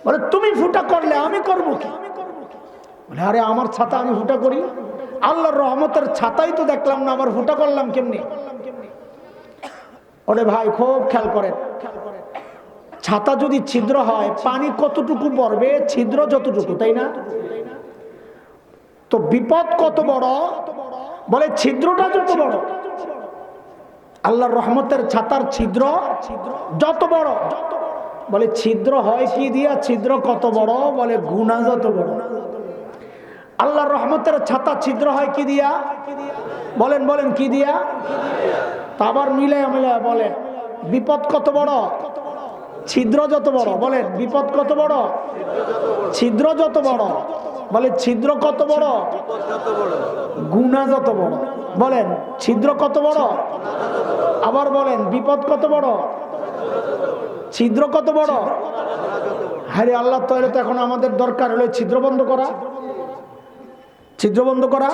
বলে তুমি ফুটা করলে আমি করব কি? বলে আরে আমার ছাতা আমি ফুটা করি, আল্লাহর রহমতের ছাতাই তো দেখলাম না, আবার ফুটা করলাম কেমনে? ওরে ভাই খুব খেয়াল করেন, ছাতা যদি ছিদ্র হয় পানি কতটুকু পড়বে? ছিদ্র যতটুকু, তাই না? তো বিপদ কত বড়? বলে ছিদ্রটা যত বড়। আল্লাহর রহমতের ছাতার ছিদ্র যত বড়। বলে ছিদ্র হয় কি দিয়া? ছিদ্র কত বড়? বলে গুনাহ যত বড়। আল্লাহর রহমতের ছাতা ছিদ্র হয় কি দিয়া? বলেন বলেন কি দিয়া? আবার মিলে বলেন বিপদ কত বড়? ছিদ্র যত বড়। বলেন বিপদ কত বড়? ছিদ্র যত বড়। বলে ছিদ্র কত বড়? গুনাহ যত বড়। বলেন ছিদ্র কত বড়? আবার বলেন বিপদ কত বড়? ছিদ্র কত বড়? আরে আল্লাহ তাআলা তো এখন আমাদের দরকার হলো ছিদ্র বন্ধ করা। ছিদ্র বন্ধ করা,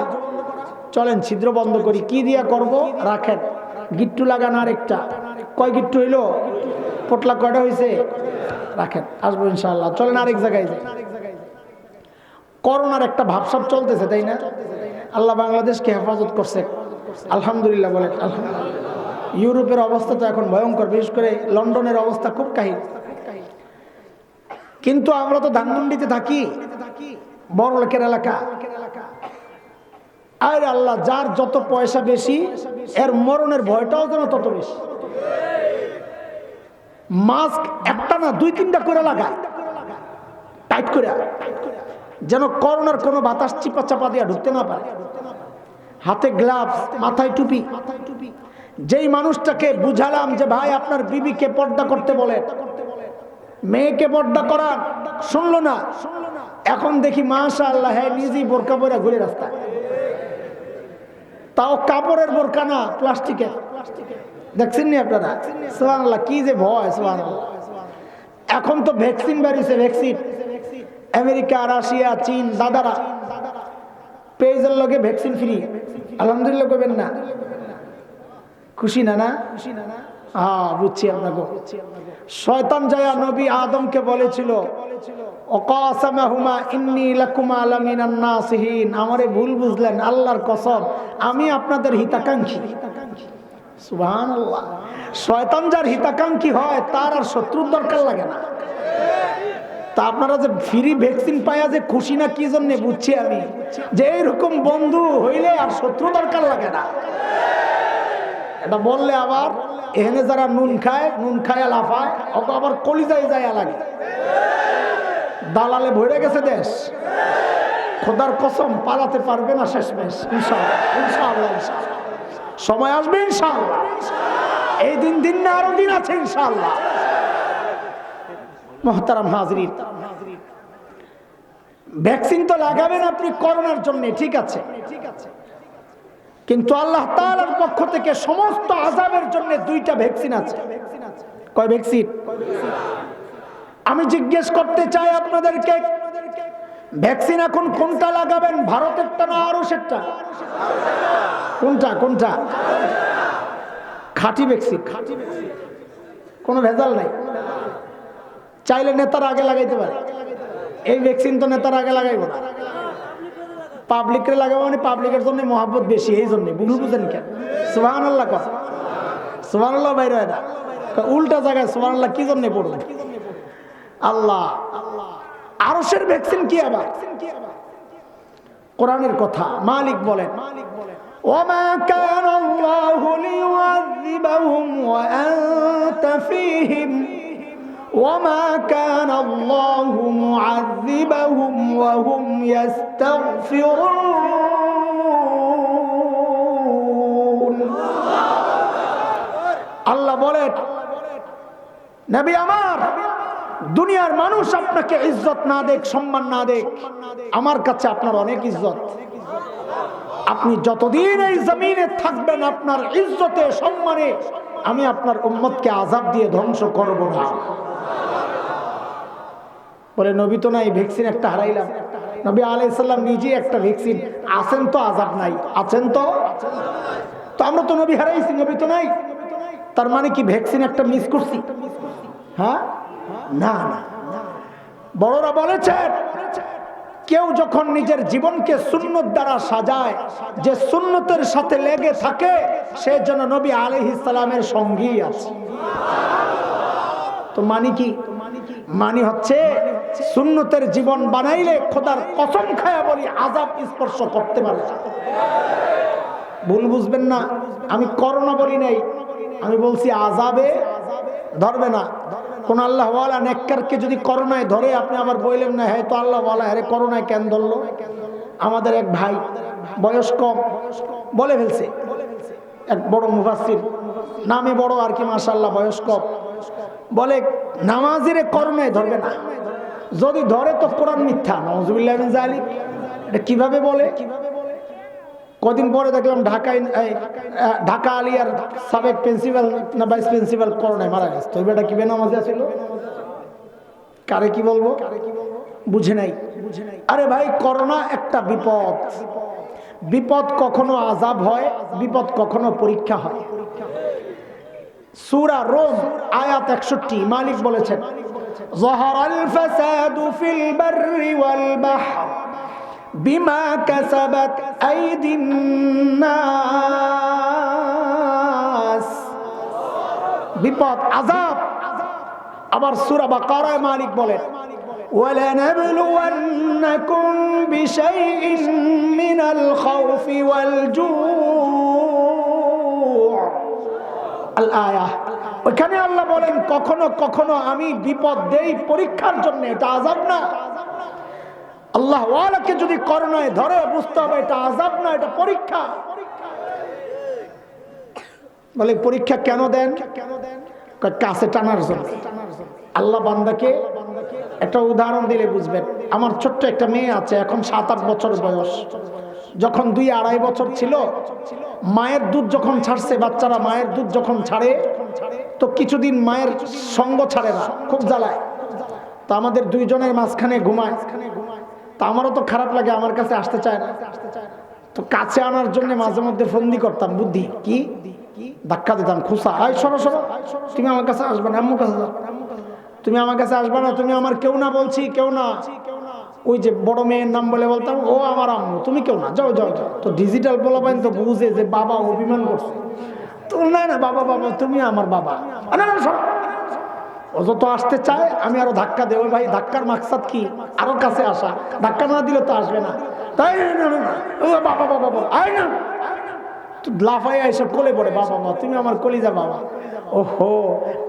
চলেন ছিদ্র বন্ধ করি। কি দিয়া করব? রাখেন গিট্টু লাগান আরেকটা। কয় গিট্টু হইলো? পোটলা কয়টা হয়েছে? রাখেন, আসবো ইনশাআল্লাহ। চলেন আরেক জায়গায় যাই। করোনার একটা ভাবসাব চলতেছে, তাই না? আল্লাহ বাংলাদেশকে হেফাজত করছে, আলহামদুলিল্লাহ। বলেন আলহামদুলিল্লাহ। ইউরোপের অবস্থা তো এখন ভয়ঙ্কর, বিশেষ করে লন্ডনের অবস্থা খুব কাহিল। কিন্তু আমরা তো ধানমন্ডিতে থাকি, বড় লোকের এলাকা। আরে আল্লাহ, যার যত পয়সা বেশি এর মরণের ভয়টাও যেন তত বেশি। মাস্ক একটা না দুই তিনটা করে লাগায়, টাইট করে, যেন করোনার কোনো বাতাস চিপা চাপা দিয়া ঢুকতে না পারে। হাতে গ্লাভস, মাথায় টুপি। যেই মানুষটাকে বুঝালাম যে ভাই আপনার বিবিকে পর্দা করতে বলেন, মেয়েকে পর্দা করান, শুনলো না। এখন দেখি মাশাআল্লাহ হ্যাঁ নিজেই বোরকা পরে ঘুরে রাস্তায়, তাও কাপড়ের বোরকা না, প্লাস্টিকের। দেখছেন নি আপনারা? সুবহানাল্লাহ, কি যে ভয়! সুবহানাল্লাহ। এখন তো ভ্যাকসিন বেরিয়েছে, ভ্যাকসিন। আমেরিকা, রাশিয়া, চীন দাদারা পেজের লগে ভ্যাকসিন ফ্রি। আলহামদুলিল্লাহ করবেন না? খুশি না? না হ্যাঁ, বুঝছি আপনাকে। শয়তান যায়া নবী আদমকে বলেছিল ওয়াকাসামাহুমা ইন্নী লাকুমা লামিনান নাসিহিন, আমারে ভুল বুঝলেন, আল্লাহর কসম আমি আপনাদের হিতাকাঙ্ক্ষী। সুবহানাল্লাহ। শয়তান যার হিতাকাঙ্ক্ষী হয় তার আর শত্রুর দরকার লাগে না। তা আপনারা যে ফ্রি ভ্যাকসিন পায়া যে খুশি না কি জন্য বুঝছি আমি, যে এইরকম বন্ধু হইলে আর শত্রু দরকার লাগে না। এটা বললে আবার এখানে যারা নুন খায় লাফায়, ওকে আবার কলিজায় যায় লাগে। দালালে ভরে গেছে দেশ। খোদার কসম পালাতে পারবে না শেষমেশ। ইনশাআল্লাহ ইনশাআল্লাহ ইনশাআল্লাহ সময় আসবে ইনশাআল্লাহ। এই দিন না আরো দিন আছে ইনশাআল্লাহ। মুহতারাম হাজরিন, ভ্যাকসিন তো লাগাবেন আপনি করোনার জন্য, ঠিক আছে, কিন্তু আল্লাহ তাআলার পক্ষ থেকে সমস্ত আযাবের জন্য দুইটা ভ্যাকসিন আছে। কয় ভ্যাকসিন? আমি জিজ্ঞেস করতে চাই আপনাদেরকে, ভ্যাকসিন এখন কোনটা লাগাবেন? ভারতেরটা না আরশেরটা? কোনটা? খাঁটি ভ্যাকসিন, কোনো ভেজাল নাই। চাইলে নেতার আগে লাগাইতে পারে। এই ভ্যাকসিন তো নেতার আগে লাগাইব না, পাবলিকের লাগাবো, মানে পাবলিকের জন্য মহব্বত বেশি, এই জন্য। বুঝেন কেন? সুবহানাল্লাহ কথা, সুবহানাল্লাহ বাইরে হয় না, উল্টা জায়গায় সুবহানাল্লাহ কি জন্য পড়বে? আল্লাহ আরশের ভ্যাকসিন কি আবার? কোরআনের কথা, মালিক বলেন, ওমা কানাল্লাহু লিয়ুযিবাহুম ওয়া আনতা ফীহিম ওমা কানাল্লাহু মুযিবাহুম ওয়া হুম ইস্তাগফিরুন। আল্লাহ বলেন, নবী আমার, দুনিয়ার মানুষ আপনাকে ইজ্জত না দেখ, সম্মান না দেখ, আমার কাছে আপনার অনেক ইজ্জত। আপনি যতদিন এই জমিনে থাকবেন, আপনার ইজ্জতে সম্মানে আমি আপনার উম্মতকে আযাব দিয়ে ধ্বংস করব না। বলে নবী তো নাই, ভ্যাকসিন একটা হারাইলাম। নবী আলাইহিস সালাম নিজে একটা ভ্যাকসিন, আছেন তো আযাব নাই, আছেন তো আমরা তো নবী হারাইছি, নবী তো নাই। তার মানে কি ভ্যাকসিন একটা মিস করছি? হ্যাঁ, না না, বড়রা বলেছেন, কেউ যখন নিজের জীবনকে সুন্নত দ্বারা সাজায়, যে সুন্নতের সাথে লেগে থাকে, সে যেন নবী আলাইহিস সালামের সঙ্গী আছে। তো মানে কি? মানে হচ্ছে সুন্নতের জীবন বানাইলে খোদার কসম খায়া বলি আযাব স্পর্শ করতে পারে। ভুল বুঝবেন না, আমি করোনা বলি নাই, আমি বলছি আযাবে ধরবে না। কোন আল্লাহওয়ালা নেককারকে যদি করোনায় ধরে, আপনি আবার বললেন না হ্যাঁ তো আল্লাহওয়ালা, আরে করোনায় কেন ধরলো? আমাদের এক ভাই বয়স কম বলে ফেলছে, এক বড় মুফাসসির, নামে বড় আর কি, মাশাআল্লাহ, বয়স কম, বলে নামাজিরে করোনায় ধরবে না, যদি ধরে তো কোরআন মিথ্যা। নাউযুবিল্লাহি মিন যালিক। এটা কিভাবে বলে? কদিন পরে দেখলাম ঢাকা আলিয়ার সাবেক প্রিন্সিপাল না ভাইস প্রিন্সিপাল করোনায় মারা গেছে। তো এটা কি বেনামাজি ছিল? কারে কি বলবো? বুঝে নাই। আরে ভাই, করোনা একটা বিপদ। বিপদ কখনো আযাব হয়, বিপদ কখনো পরীক্ষা হয়। সূরা রোম আয়াত 61 মালিক বলেছেন, যাহারাল ফাসাদু ফিল বাররি ওয়াল বাহর বিমা কাসাবাত আইদিন নাস। বিপদ, আযাব। আবার সূরা বাকারায় মালিক বলেন, ওয়ালানাবলুওয়ান্নাকুম বিশাইইন মিনাল খাউফি ওয়াল জু'। আল আয়াহ। ওখানে আল্লাহ বলেন, কখনো কখনো আমি বিপদ দেই পরীক্ষার জন্য, এটা আযাব না। আল্লাহ ওয়ালাকে যদি করোনায় ধরে, বুঝতে হবে এটা আযাব না, এটা পরীক্ষা। বলে পরীক্ষা কেন দেন? কাছে টানার জন্য। আল্লাহ বান্দাকে একটা উদাহরণ দিলে বুঝবেন। আমার ছোট্ট একটা মেয়ে আছে, এখন 7-8 বছর বয়স। যখন 2-2.5 বছর ছিল, মায়ের দুধ যখন ছাড়ছে, বাচ্চারা মায়ের দুধ যখন ছাড়ে তো কিছুদিন মায়ের সঙ্গ ছাড়ে না, খুব জ্বালায়। তো আমাদের দুইজনের মাঝখানে ঘুমায়। তা আমারও তো খারাপ লাগে, আমার কাছে আসতে চায় না। তো কাছে আনার জন্য মাঝে মধ্যে ফন্দি করতাম, বুদ্ধি কি ধাক্কা দিতাম, খুসা, আয় সরো সরো, তুমি আমার কাছে আসবে না, আম্মুর কাছে যাও, তুমি আমার কাছে আসবে না, তুমি আমার কেউ না, বলছি কেউ না। ওই যে বড় মেয়ের নাম বলে বলতাম, ও আমার আম্মু, তুমি কেউ না, যাও যাও যাও। তো ডিজিটাল পোলাপাইন তো বুঝে যে বাবা অভিমান করছে, তো না না বাবা বাবা তুমি আমার বাবা, ও যত আসতে চায় আমি আরো ধাক্কা দেবো। ভাই ধাক্কার মাকসাদ কি? আরো কাছে আসা। ধাক্কা না দিলে তো আসবে না, তাই বাবা বাবা বাবা আয় না, লাফাই এসে কোলে পড়ে, বাবা বাবা তুমি আমার কলিজা বাবা। ওহো,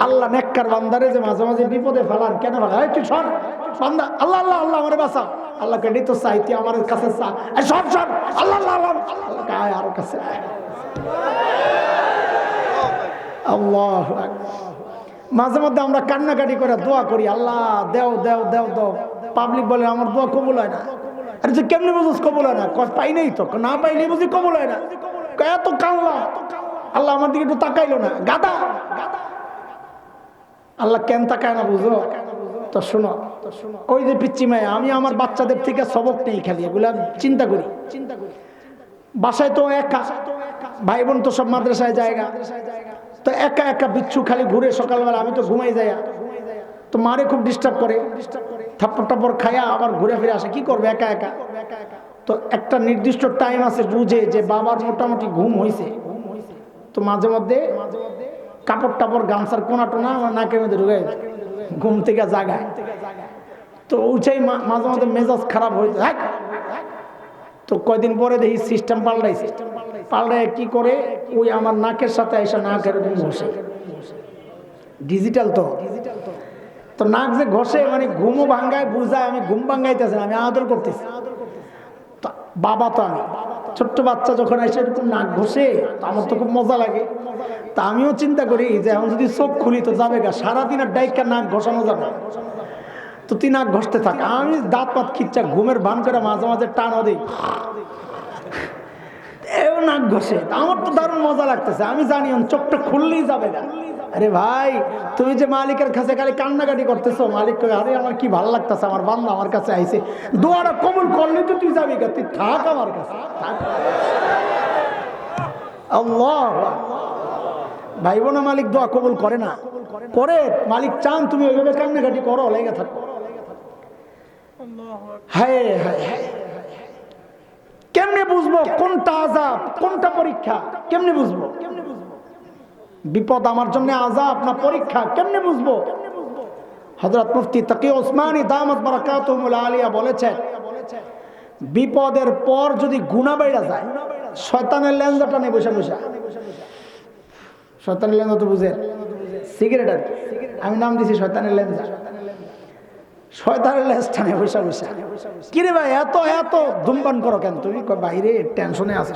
আল্লাহ নেককার বান্দারে যে মাঝে মাঝে বিপদে ফেলান, কেন ফেলান? তুই সর বান্দা, আল্লাহ আল্লাহ আল্লাহ আমারে বাঁচা, আল্লাহ কেটে তো চাই, তুই আমার কাছে চা, সব সব আল্লাহ আল্লাহ আয় আর কাছে আল্লাহ। মাঝে মধ্যে আমরা কান্নাকাটি করে দোয়া করি, আল্লাহ দেও দেও দেও দেও। পাবলিক বলে আমার দোয়া কবুল হয় না। আরে তুই কেমনি বুঝিস কবুল হয় না? পাই নাই তো, না পাইলে বুঝি কবুল হয় না। এত কান্না, আল্লাহ আমার দিকে একটু তাকাইলো না, গাদা। আল্লাহ কেন তাকায় না বুঝো? তো শোনো, ওই যে পিচ্চি মেয়ে, আমি আমার বাচ্চাদের থেকে সবক নেই, খালি এগুলা চিন্তা করি। বাসায় তো একা, ভাই বোন তো সব মাদ্রাসায় জায়গা, তো একা একা বিচ্ছু খালি ঘুরে সকালবেলা, আমি তো ঘুমাই যাই, তো মারে খুব ডিস্টার্ব করে, থাপ্পড় টাপ্পড় খায়া আবার ঘুরে ফিরে আসে, কি করবে একা একা। তো একটা নির্দিষ্ট টাইম আছে, বুঝে যে বাবার মোটামুটি ঘুম হয়েছে, তো মাঝে মধ্যে কাপড় টাপড় গামছার কোনা টোনা আমার নাকের মধ্যে ঢুকে ঘুম থেকে জাগায়। তো উঠাই মাঝে মধ্যে মেজাজ খারাপ হয়ে যায়। তো কয়দিন পরে দেখি সিস্টেম পাল্টাইছে, পাল্টায় কি করে, ওই আমার নাকের সাথে এসে নাকের ঘষে, ডিজিটাল তো, তো নাক যে ঘষে মানে ঘুমও ভাঙ্গায়, বুঝায় আমি ঘুম ভাঙ্গাইতেছি, আমি আদর করতেছি। বাবা তো আমি ছোট্ট বাচ্চা যখন এসে এরকম নাক ঘষে, তো আমার তো খুব মজা লাগে। তা আমিও চিন্তা করি যে এখন যদি চোখ খুলি তো যাবে গা, সারাদিন আর ডাইকা নাক ঘষানো যাবে, তো তুই নাক ঘষতে থাক, আমি দাঁত পাত খিচ্ছা ঘুমের ভান করে মাঝে মাঝে টানও দিই, নাক ঘষে। আমার তো দারুণ মজা লাগতেছে, আমি জানি চোখটা খুললেই যাবে না। আরে ভাই, তুমি যে মালিকের কাছে খালি কান্নাকাটি করতেছো, মালিক আরে আমার কি ভালো লাগতেছে, আমার বান্দা আমার কাছে আইছে, দোয়াটা কবুল করলে তো তুই যাবি, তুই থাক আমার কাছে। আল্লাহ, ভাই বোন মালিক দোয়া কবুল করে না, করে মালিক চান তুমি ওইভাবে কান্নাকাটি করো, লেগে থাকো। হায় হায় হায়, কেমনে বুঝবো কোনটা আযাব কোনটা পরীক্ষা? কেমনে বুঝবো বিপদ আমার জন্য আযাব না পরীক্ষা? কেমনে বুঝবো? হযরত মুফতি তাকি ওসমানী দামাত বারাকাতুহুল আলিয়া বলেছেন, বিপদের পর যদি গুনাহ বেড়ে যায়, শয়তানের লেঞ্জা টানে বসে বসে। শয়তানের লেঞ্জা তো বুঝেন, সিগারেট আর কি, আমি নাম দিছি শয়তানের লেঞ্জা। শয়তানের লেজ টানে বসে বসে, কিরে ভাই এত এত ধূমপান করো কেন তুমি? বাইরে টেনশনে আছে,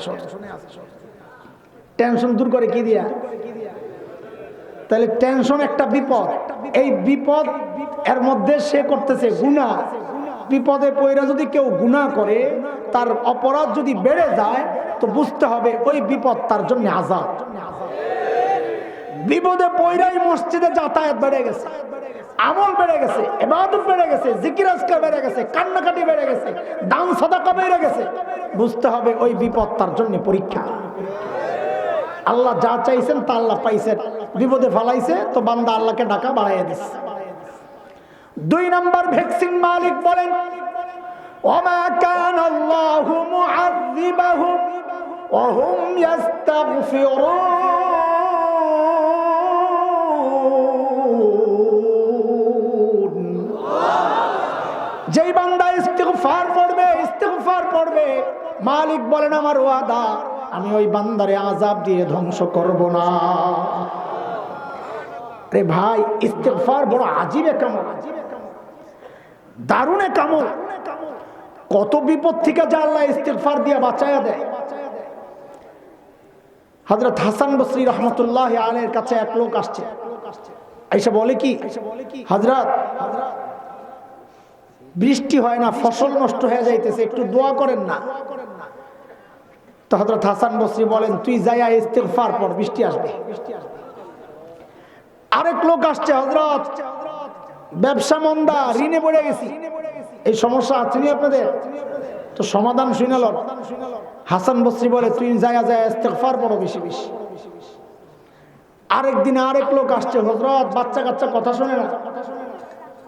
টেনশন দূর করে কি দিয়া? তাহলে টেনশন একটা বিপদ, এই বিপদ এর মধ্যে সে করতেছে গুনাহ। বিপদে পড়ে যদি কেউ গুনাহ করে, তার অপরাধ যদি বেড়ে যায়, তো বুঝতে হবে ওই বিপদ তার জন্য আযাব। বিপদে পড়াই মসজিদে যাতায়াত বেড়ে গেছে, আমল বেড়ে গেছে, ইবাদত বেড়ে গেছে, জিকির আজকার বেড়ে গেছে, কান্নাকাটি বেড়ে গেছে, দান সাদাকা বেড়ে গেছে, বুঝতে হবে ওই বিপদ তার জন্য পরীক্ষা। আল্লাহ যা চাইছেন তা আল্লাহ পাইছেন, বিপদে ফালাইছে তো বান্দা আল্লাহকে ডাকা বাড়াইয়া দিচ্ছে। 2 নাম্বার ভ্যাকসিন মালিক বলেন, ওমা কানা আল্লাহু মুআযিবাহুম ওয়া হুম ইস্তাগফিরুন। যেই বান্দা ইস্তিগফার পড়বে, মালিক বলেন আমার ওয়াদা, আমি ওই বান্দারে আযাব দিয়ে ধ্বংস করব না। রে ভাই, ইস্তিগফার বড় আজীব এক আমল, দারুণ এক আমল। কত বিপদ থেকে যা আল্লাহ ইস্তিগফার দিয়ে বাঁচায়া দেয়। হযরত হাসান বসরি রাহমাতুল্লাহ আলাইহির কাছে এক লোক আসছে, আয়েশা বলে কি, হযরত বৃষ্টি হয় না, ফসল নষ্ট হয়ে যাইতেছে, একটু দোয়া করেন না। তো হযরত হাসান বসরি বলেন, তুই যাইয়া ইস্তিগফার পড়, বৃষ্টি আসবে। আরেক লোক আসছে, হযরত ব্যবসা মন্দা, ঋণে পড়ে গেছি, এই সমস্যা আছে নি আপনাদের? তো সমাধান শুনাল। হাসান বসরি বলে, তুই যাইয়া ইস্তিগফার পড়ো বেশি বেশি। আরেকদিন আরেক লোক আসছে, হযরত বাচ্চা কাচ্চা কথা শুনে না,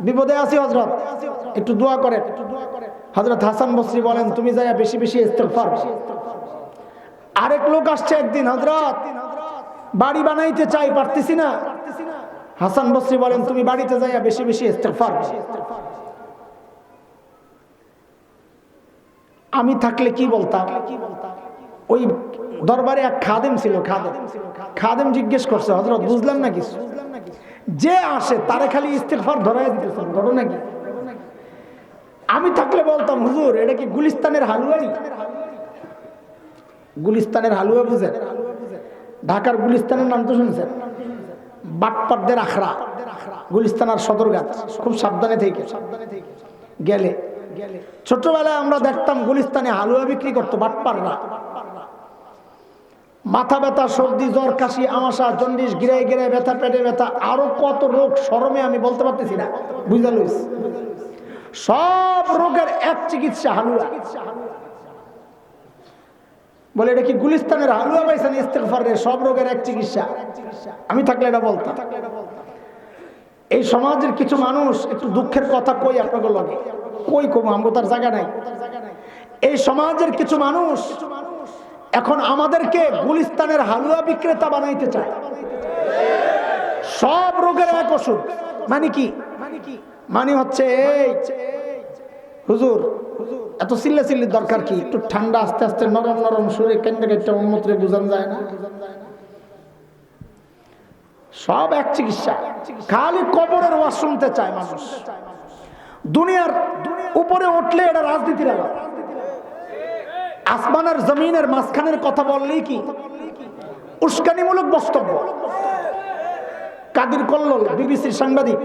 বিপদে আছি হযরত, একটু দোয়া করেন। হযরত হাসান বসরি বলেন, তুমি যাইয়া বেশি বেশি ইস্তিগফার করো। আরেক লোক আসছে একদিন, হযরত বাড়ি বানাইতে চাই, পারতেছি না। হাসান বসরি বলেন, তুমি বাড়িতে যাইয়া বেশি বেশি ইস্তিগফার করো। আমি থাকলে কি বলতাম? ওই দরবারে এক খাদেম ছিল, খাদেম জিজ্ঞেস করছে, হযরত বুঝলাম না কিছু, যে আসে তারে খালি ইস্তিগফার ধরাই দিতেছেন, ঘটনা কি? আমি থাকলে বলতাম, হুজুর এটা কি গুলিস্তানের হালুয়াই? গুলিস্তানের হালুয়া বুঝেন? ঢাকার গুলিস্তানের নাম তো শুনছেন? বাটপাটদের আখড়া, গুলিস্তান আর সদরঘাট। খুব সাবধানে থেকে গেলে ছোটবেলায় আমরা দেখতাম গুলিস্তানে হালুয়া বিক্রি করতো বাটপাররা। মাথা ব্যথা, সর্দি, জ্বর, কাশি, আমাশা, জন্ডিস, গিরায় গিরায় ব্যথা, পেটে ব্যথা, আরো কত রোগ শরমে আমি বলতে পারতেছি না, বুঝা লইস। সব রোগের এক চিকিৎসা হালুয়া। বলে এটা কি গুলিস্তানের হালুয়া পাইছেন? ইস্তেগফার রে, সব রোগের এক চিকিৎসা। আমি থাকলে এটা বলতাম। এই সমাজের কিছু মানুষ, একটু দুঃখের কথা কই আপনাকে লগে, কই কম আমগো তার জায়গা নাই। এই সমাজের কিছু মানুষ এখন আমাদেরকে গুলিস্তানের হালুয়া বিক্রেতা বানাইতে চায়। সব রোগের এক ওষুধ। মানে কি? মানে হচ্ছে এই হুজুর এত চিল্লা চিল্লির দরকার কি? একটু ঠান্ডা, আস্তে আস্তে নরম নরম সুরে কেন্দ্রে কেটে উন্মত্রে বুঝান যায় না? সব এক চিকিৎসা। খালি কবরের ওয়াজ শুনতে চায় মানুষ। দুনিয়ার উপরে উঠলে এটা রাজনীতির আলাপ। আসমানের জমিনের মাঝখানের কথা বললেই কি উস্কানিমূলক বক্তব্য। কাদির কল্লোল বিবিসির সাংবাদিক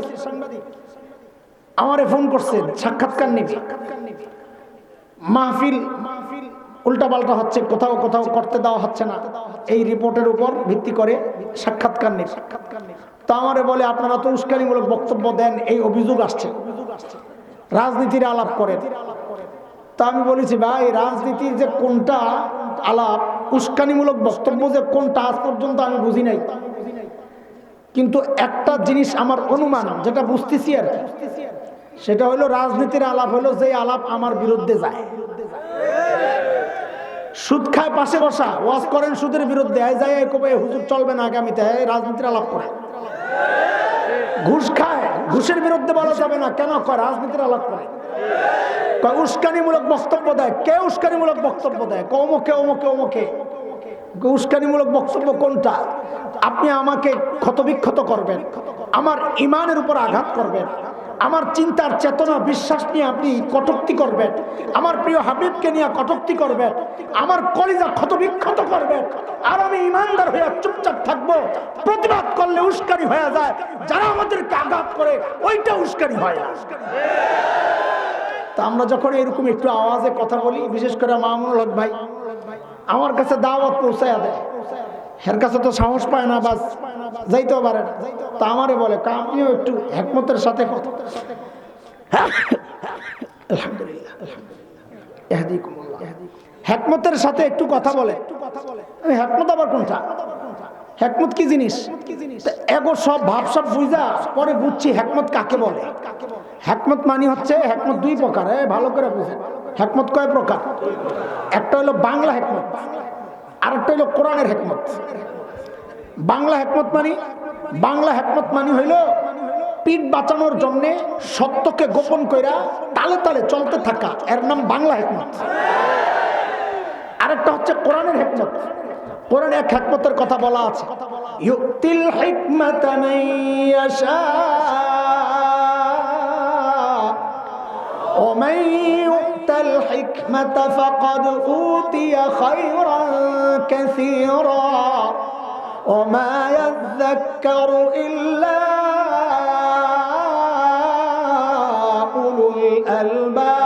আমারে ফোন করছেন, সাক্ষাৎকার নিবি। মাহফিল উল্টাপাল্টা হচ্ছে, কোথাও কোথাও করতে দেওয়া হচ্ছে না, এই রিপোর্টের উপর ভিত্তি করে সাক্ষাৎকার নিবি। তা আমারে বলে আপনারা তো উস্কানিমূলক বক্তব্য দেন, এই অভিযোগ আসছে, রাজনীতির আলাপ করেন। তা আমি বলেছি ভাই, রাজনীতির যে কোনটা আলাপ, উস্কানিমূলক বক্তব্য যে কোনটা, আজ পর্যন্ত আমি বুঝি নাই। কিন্তু একটা জিনিস আমার অনুমান, যেটা বুঝতেছি আর কি, সেটা হলো রাজনীতির আলাপ হলো যে আলাপ আমার বিরুদ্ধে যায়। সুদ খায় পাশে বসা, ওয়াজ করেন সুদের বিরুদ্ধে, যায় কবে হুজুর চলবে না আগামীতে, রাজনীতির আলাপ করে। ঘুষ খায়, ঘুষের বিরুদ্ধে বলা যাবে না, কেন কয়? রাজনীতির আলাপ করে। উস্কানিমূলক বক্তব্য দেয়। কে উস্কানিমূলক বক্তব্য দেয়? অমুকে অমুকে অমুকে। উস্কানিমূলক বক্তব্য কোনটা? আপনি আমাকে ক্ষতবিক্ষত করবেন, আমার ইমানের উপর আঘাত করবেন, আমার চিন্তার চেতনা বিশ্বাস নিয়ে আপনি কটূক্তি করবেন, আমার প্রিয় হাবিবকে নিয়ে কটূক্তি করবেন, আমার কলিজা ক্ষতবিক্ষত করবেন, আর আমি ইমানদার হয়ে চুপচাপ থাকবো। প্রতিবাদ করলে উস্কানি হয়ে যায়, যারা আমাদেরকে আঘাত করে ওইটা উস্কানি হয় না। তা আমরা যখন এরকম একটু আওয়াজে কথা বলি, বিশেষ করে মামুনুল হক ভাই আমার কাছে দাওয়াত পৌঁছায় দেয়, এর কাছে তো সাহস পায় না, বাস যাইতেও পারে না। তা আমারে বলে আপনিও একটু হিকমতের সাথে কথা। আলহামদুলিল্লাহ, হিকমতের সাথে একটু কথা বলে। হিকমত আবার কোনটা? হিকমত কি জিনিস? এগো সব ভাব সব বুঝা পরে বুঝছি হিকমত কাকে বলে। হিকমত মানে হচ্ছে, হিকমত দুই প্রকার, ভালো করে বুঝেন। হিকমত কয় প্রকার? একটা হলো বাংলা হিকমত, আর একটা হলো কোরআনের হিকমত। বাংলা হিকমত মানে হইল পিঠ বাঁচানোর জন্য সত্যকে গোপন কইরা তালে তালে চলতে থাকা, এর নাম বাংলা হিকমত। আরেকটা হচ্ছে কোরআনের হিকমত। কোরআনে এক হিকমতের কথা বলা আছে, ইউতিল হিকমাতা মান ইয়াশা ওয়া মান ইউতাল হিকমাতা ফাকাদ উতিয়া খায়রান কাসীরা ওয়া মা ইয়াযাক্কারু ইল্লা উলুল আলবাব।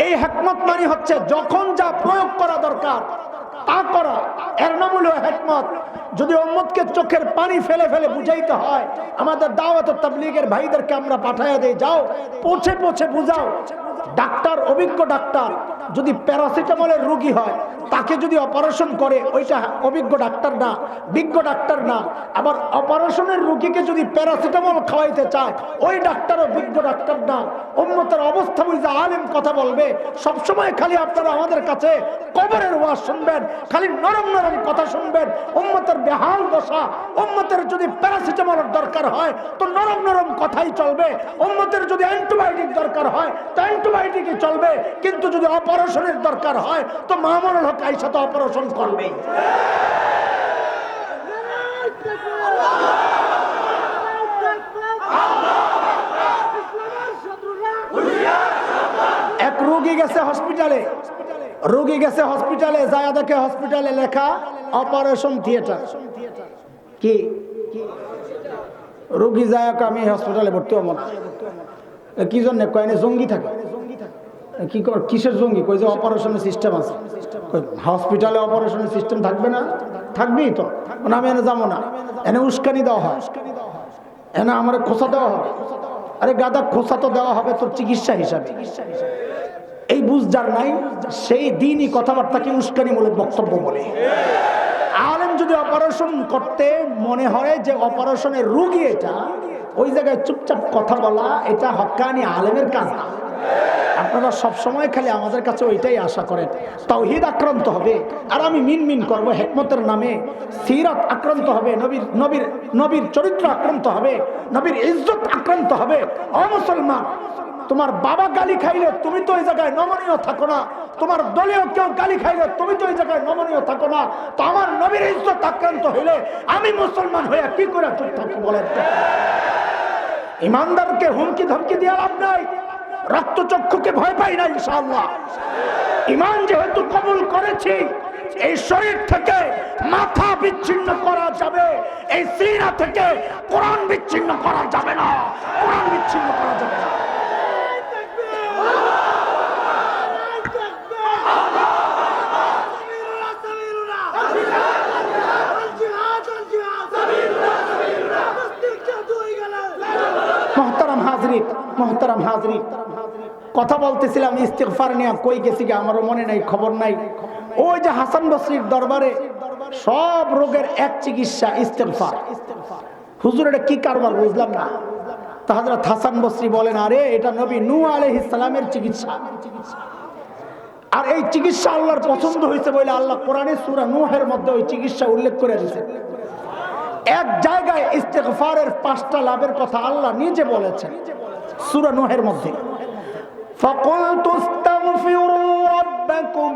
এই হিকমত মানে হচ্ছে যখন যা প্রয়োগ করা দরকার তা করা, এর নাম হলো হিকমত। যদি উম্মতকে চোখের পানি ফেলে ফেলে বুঝাইতে হয়, আমাদের দাওয়াত ও তাবলীগের ভাইদেরকে আমরা পাঠাইয়া দেই, যাও পৌঁছে পৌঁছে বুঝাও। ডাক্তার, অভিজ্ঞ ডাক্তার যদি প্যারাসিটামলের রোগী হয়, তাকে যদি অপারেশন করে, ওইটা অভিজ্ঞ ডাক্তার না, বিজ্ঞ ডাক্তার না। আবার অপারেশনের রোগীকে যদি প্যারাসিটামল খাওয়াইতে চায়, ওই ডাক্তারও বিজ্ঞ ডাক্তার না। উম্মতের অবস্থা বুঝে আলেম কথা বলবে। সবসময় খালি আপনারা আমাদের কাছে কবরের ওয়াজ শুনবেন, খালি নরম নরম কথা শুনবেন। উম্মতের বেহাল দশা। উম্মতের যদি প্যারাসিটামলের দরকার হয় তো নরম নরম কথাই চলবে। উম্মতের যদি অ্যান্টিবায়োটিক দরকার হয় তো অ্যান্টিবায়োটিকই চলবে। কিন্তু যদি অপারেশনের দরকার হয় তো মামুনুল হক আইসা তো অপারেশন করবেই। রোগী গেছে হসপিটালে, রোগী গেছে হসপিটালে, যায় দেখে হসপিটালে লেখা অপারেশন থিয়েটার। কি রোগী যায় আমি হসপিটালে ভর্তি হবো না, কি জন্য কয় জঙ্গি থাকে। কি কিসের জঙ্গি? কই যে অপারেশনের সিস্টেম আছে। হসপিটালে অপারেশনের সিস্টেম থাকবে না? থাকবেই তো। আমি এনে যাবো না, এনে উস্কানি দেওয়া হয়, এনে আমার খোসা দেওয়া হবে। আরে গাদা, খোসা তো দেওয়া হবে তোর চিকিৎসা হিসাবে। এই বুঝ যার নাই, সেই দিনই কথাবার্তাকে উস্কানিমূলক বক্তব্য বলে। আলেম যদি অপারেশন করতে মনে হয় যে অপারেশনের রোগী এটা, ওই জায়গায় চুপচাপ কথা বলা এটা হক্কানি আলেমের কাজ না। আপনারা সবসময় খালি আমাদের কাছে ওইটাই আশা করেন, তাওহীদ আক্রান্ত হবে আর আমি মিনমিন করবো, হিকমতের নামে সিরাত আক্রান্ত হবে, নবীর চরিত্র আক্রান্ত হবে, নবীর ইজ্জত আক্রান্ত হবে। ও মুসলমান, তোমার বাবা গালি খাইলে তুমি তো ওই জায়গায় নমনীয় থাকো না, তোমার দলীয় কেউ গালি খাইলে তুমি তো ওই জায়গায় নমনীয় থাকো না, তো আমার নবীর ইজ্জত আক্রান্ত হইলে আমি মুসলমান হয়ে কি করে চুপ থাকি বলেন? ইমানদারকে হুমকি ধমকি দিয়ে লাভ নাই, রক্তচক্ষুকে ভয় পাই না ইনশাআল্লাহ। ঈমান যেহেতু কবুল করেছি, এই শরীর থেকে মাথা বিচ্ছিন্ন করা যাবে, এই সিনা থেকে কোরআন বিচ্ছিন্ন করা যাবে না, কোরআন বিচ্ছিন্ন করা যাবে না। মোহতারাম হাজরিন, কথা বলতেছিলাম ইস্তিগফার নিয়ে, কই গেছি আমারও মনে নাই, খবর নাই। ওই যে হাসান বসরির দরবারে সব রোগের এক চিকিৎসা ইস্তিগফার। হুজুর এটা কি কারবার বুঝলাম না। তা হযরত হাসান বসরি বলেন, আরে এটা নবী নূহ আলাইহিস সালামের চিকিৎসা, আর এই চিকিৎসা আল্লাহর পছন্দ হয়েছে বলে আল্লাহ কোরআনে সূরা নূহের মধ্যে ওই চিকিৎসা উল্লেখ করে দিয়েছেন। এক জায়গায় ইস্তিগফারের 5টা লাভের কথা আল্লাহ নিজে বলেছেন সূরা নূহের মধ্যে। ফাকুলতু আস্তাগফিরু রাব্বাকুম